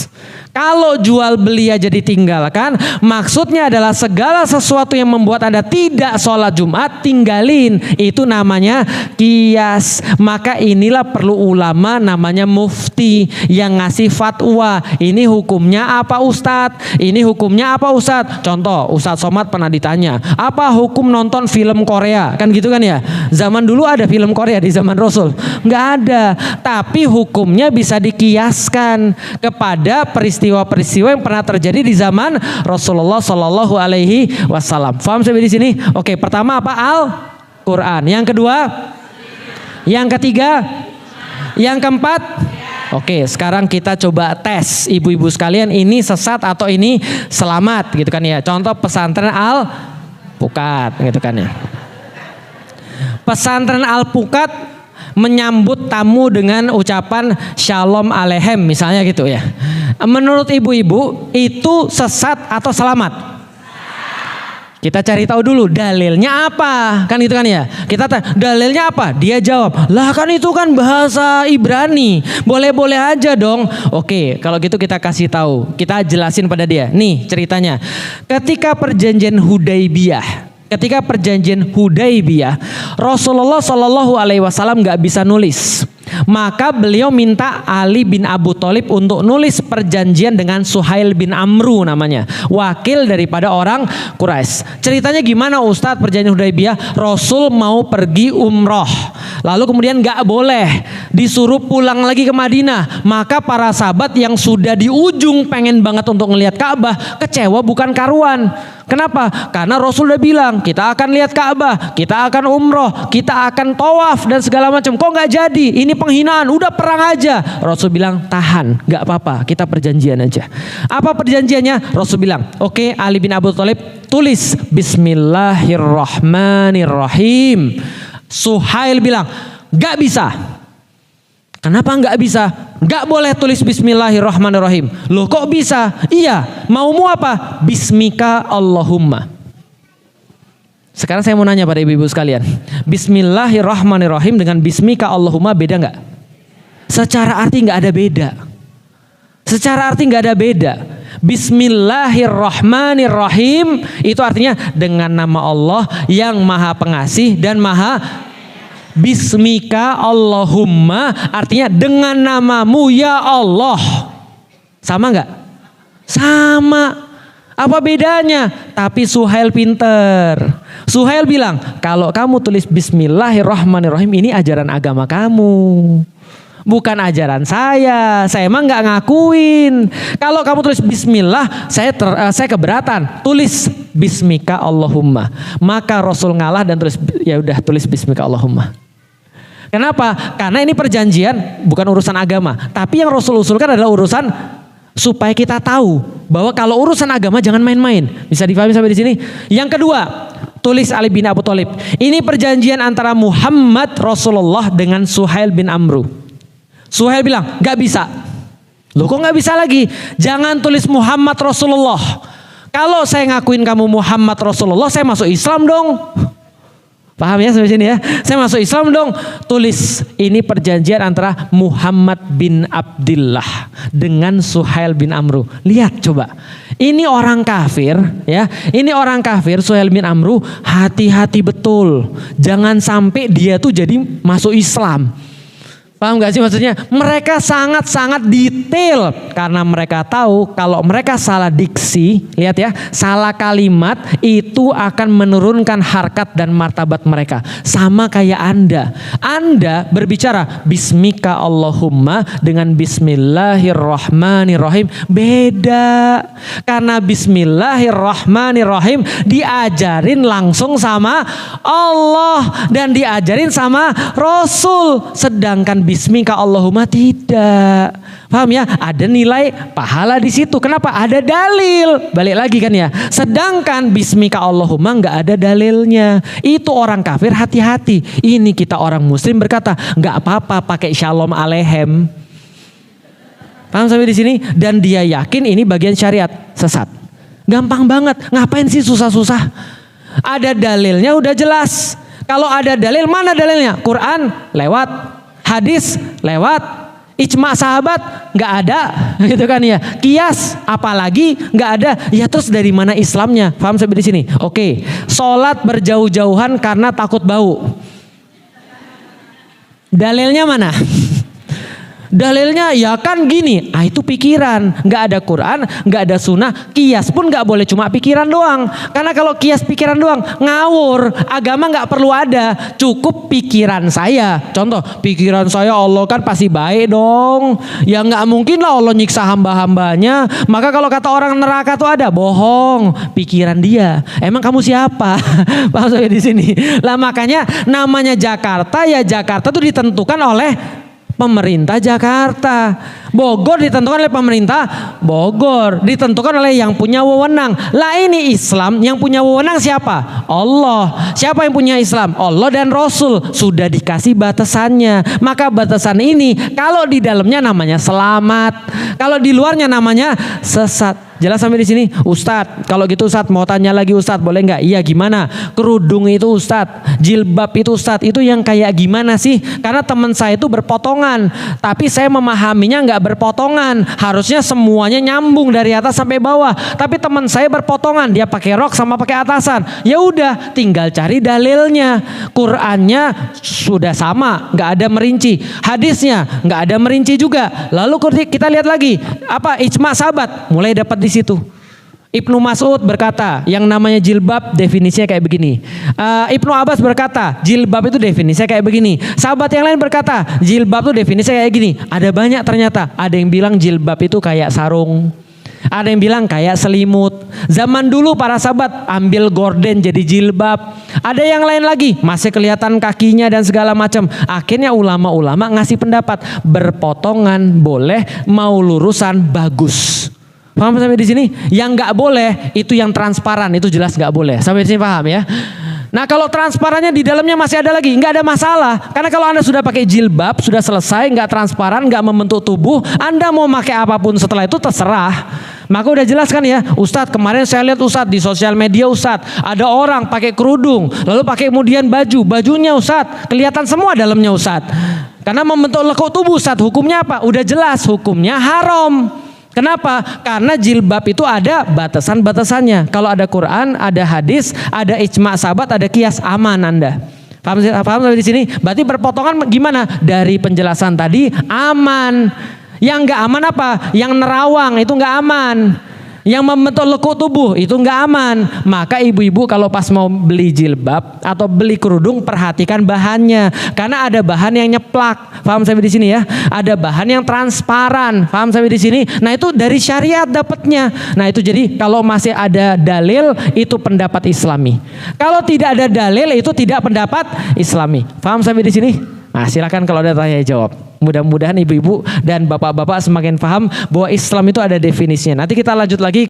Kalau jual beli aja ditinggalkan, maksudnya adalah segala sesuatu yang membuat Anda tidak sholat Jumat, tinggalin. Itu namanya qiyas. Maka inilah perlu ulama namanya mufti yang ngasih fatwa. Ini hukumnya apa Ustadz? Ini hukumnya apa Ustadz? Contoh, Ustadz Somad pernah ditanya, apa hukum nonton film Korea? Kan gitu kan ya? Zaman dulu ada film Korea di zaman Rasul? Nggak ada. Tapi hukumnya bisa dikiaskan kepada peristiwa-peristiwa yang pernah terjadi di zaman Rasulullah Shallallahu Alaihi Wasallam. Faham sampai di sini? Oke, pertama apa? Al-Quran. Yang kedua, yang ketiga, yang keempat. Oke, sekarang kita coba tes ibu-ibu sekalian, ini sesat atau ini selamat gitu kan ya. Contoh pesantren Al-Pukat gitu kan ya. Pesantren Al-Pukat menyambut tamu dengan ucapan Shalom Aleichem misalnya gitu ya. Menurut ibu-ibu itu sesat atau selamat? Kita cari tahu dulu dalilnya apa, kan gitu kan ya. Kita dalilnya apa? Dia jawab, lah kan itu kan bahasa Ibrani, boleh-boleh aja dong. Oke, kalau gitu kita kasih tahu, kita jelasin pada dia. Nih ceritanya, ketika perjanjian Hudaibiyah, Rasulullah Shallallahu Alaihi Wasallam nggak bisa nulis. Maka beliau minta Ali bin Abu Thalib untuk nulis perjanjian dengan Suhail bin Amru namanya, wakil daripada orang Quraisy. Ceritanya gimana Ustadz perjanjian Hudaibiyah? Rasul mau pergi umroh, lalu kemudian gak boleh, disuruh pulang lagi ke Madinah. Maka para sahabat yang sudah di ujung pengen banget untuk ngelihat Ka'bah, kecewa bukan karuan. Kenapa? Karena Rasul udah bilang kita akan lihat Ka'bah, kita akan umroh, kita akan tawaf dan segala macam. Kok nggak jadi? Ini penghinaan. Udah perang aja. Rasul bilang tahan, nggak apa-apa. Kita perjanjian aja. Apa perjanjiannya? Rasul bilang, oke, Ali bin Abu Thalib tulis Bismillahirrahmanirrahim. Suhail bilang nggak bisa. Kenapa nggak bisa? Nggak boleh tulis Bismillahirrahmanirrahim. Loh kok bisa? Iya, maumu apa? Bismika Allahumma. Sekarang saya mau nanya pada ibu-ibu sekalian, Bismillahirrahmanirrahim dengan Bismika Allahumma beda nggak? Secara arti nggak ada beda. Secara arti nggak ada beda. Bismillahirrahmanirrahim itu artinya dengan nama Allah yang Maha Pengasih dan Maha. Bismika Allahumma artinya dengan namamu ya Allah. Sama nggak? Sama. Apa bedanya? Tapi Suhail pinter. Suhail bilang, kalau kamu tulis Bismillahirrahmanirrahim ini ajaran agama kamu. Bukan ajaran saya emang nggak ngakuin. Kalau kamu tulis Bismillah, saya keberatan. Tulis Bismika Allahumma. Maka Rasul ngalah dan tulis, ya udah tulis Bismika Allahumma. Kenapa? Karena ini perjanjian, bukan urusan agama. Tapi yang Rasul usulkan adalah urusan supaya kita tahu bahwa kalau urusan agama jangan main-main. Bisa difahami sampai di sini? Yang kedua, tulis Ali bin Abu Thalib. Ini perjanjian antara Muhammad Rasulullah dengan Suhail bin Amru. Suhail bilang, gak bisa. Loh kok gak bisa lagi? Jangan tulis Muhammad Rasulullah. Kalau saya ngakuin kamu Muhammad Rasulullah, saya masuk Islam dong. Paham ya sampai sini ya? Saya masuk Islam dong. Tulis, ini perjanjian antara Muhammad bin Abdillah dengan Suhail bin Amru. Lihat coba. Ini orang kafir ya. Ini orang kafir Suhail bin Amru, hati-hati betul. Jangan sampai dia tuh jadi masuk Islam. Paham gak sih maksudnya? Mereka sangat-sangat detail karena mereka tahu kalau mereka salah diksi, lihat ya, salah kalimat itu akan menurunkan harkat dan martabat mereka. Sama kayak Anda. Anda berbicara Bismika Allahumma dengan Bismillahirrahmanirrahim beda. Karena Bismillahirrahmanirrahim diajarin langsung sama Allah dan diajarin sama Rasul. Sedangkan Bismika Allahumma tidak. Paham ya? Ada nilai pahala di situ. Kenapa? Ada dalil. Balik lagi kan ya. Sedangkan Bismika Allahumma nggak ada dalilnya. Itu orang kafir hati-hati. Ini kita orang muslim berkata nggak apa-apa pakai Shalom Aleichem. Paham sampai di sini? Dan dia yakin ini bagian syariat. Sesat. Gampang banget. Ngapain sih susah-susah? Ada dalilnya udah jelas. Kalau ada dalil, mana dalilnya? Quran lewat. Hadis lewat, ijma sahabat nggak ada, gitu kan ya. Kias apalagi nggak ada. Ya terus dari mana Islamnya? Paham sampai di sini? Oke, sholat berjauh-jauhan karena takut bau. Dalilnya mana? Dalilnya ya kan gini, itu pikiran, nggak ada Quran, nggak ada sunnah, kias pun nggak boleh cuma pikiran doang. Karena kalau kias pikiran doang ngawur, agama nggak perlu ada, cukup pikiran saya. Contoh, pikiran saya Allah kan pasti baik dong, ya nggak mungkin lah Allah nyiksa hamba-hambanya. Maka kalau kata orang neraka tuh ada, bohong, pikiran dia. Emang kamu siapa? Paham saya di sini. Lah makanya namanya Jakarta ya Jakarta tuh ditentukan oleh pemerintah Jakarta. Bogor ditentukan oleh pemerintah Bogor. Ditentukan oleh yang punya wewenang. Lah ini Islam yang punya wewenang siapa? Allah. Siapa yang punya Islam? Allah dan Rasul. Sudah dikasih batasannya. Maka batasan ini kalau di dalamnya namanya selamat. Kalau di luarnya namanya sesat. Jelas sampai di sini? Ustadz, kalau gitu Ustadz mau tanya lagi Ustadz, boleh nggak? Iya gimana? Kerudung itu Ustadz, jilbab itu Ustadz, itu yang kayak gimana sih? Karena teman saya itu berpotongan, tapi saya memahaminya nggak berpotongan. Harusnya semuanya nyambung dari atas sampai bawah. Tapi teman saya berpotongan, dia pakai rok sama pakai atasan. Ya udah, tinggal cari dalilnya. Qurannya sudah sama, nggak ada merinci. Hadisnya nggak ada merinci juga. Lalu kita lihat lagi, apa ijma sahabat, mulai dapat di situ. Ibnu Mas'ud berkata, yang namanya jilbab definisinya kayak begini. Ibnu Abbas berkata, jilbab itu definisinya kayak begini. Sahabat yang lain berkata, jilbab itu definisinya kayak gini. Ada banyak ternyata. Ada yang bilang jilbab itu kayak sarung. Ada yang bilang kayak selimut. Zaman dulu para sahabat ambil gorden jadi jilbab. Ada yang lain lagi masih kelihatan kakinya dan segala macam. Akhirnya ulama-ulama ngasih pendapat, berpotongan boleh, mau lurusan bagus. Paham sampai di sini? Yang nggak boleh itu yang transparan, itu jelas nggak boleh. Sampai di sini paham ya? Nah kalau transparannya di dalamnya masih ada lagi, nggak ada masalah. Karena kalau Anda sudah pakai jilbab, sudah selesai, nggak transparan, nggak membentuk tubuh, Anda mau pakai apapun setelah itu terserah. Maka udah jelas kan ya, Ustadz kemarin saya lihat Ustadz di sosial media Ustadz, ada orang pakai kerudung, lalu pakai kemudian bajunya Ustadz, kelihatan semua dalamnya Ustadz. Karena membentuk lekuk tubuh Ustadz, hukumnya apa? Udah jelas, hukumnya haram. Kenapa? Karena jilbab itu ada batasan-batasannya. Kalau ada Quran, ada hadis, ada ijma sahabat, ada qiyas, aman Anda. Paham sampai di sini? Berarti berpotongan gimana? Dari penjelasan tadi aman. Yang nggak aman apa? Yang nerawang itu nggak aman. Yang membentuk lekuk tubuh itu nggak aman. Maka ibu-ibu kalau pas mau beli jilbab atau beli kerudung, perhatikan bahannya. Karena ada bahan yang nyeplak. Paham sampai di sini ya? Ada bahan yang transparan. Paham sampai di sini? Nah itu dari syariat dapatnya. Nah itu jadi kalau masih ada dalil itu pendapat Islami. Kalau tidak ada dalil itu tidak pendapat Islami. Paham sampai di sini? Nah silakan kalau ada tanya jawab. Mudah-mudahan ibu-ibu dan bapak-bapak semakin paham bahwa Islam itu ada definisinya. Nanti kita lanjut lagi.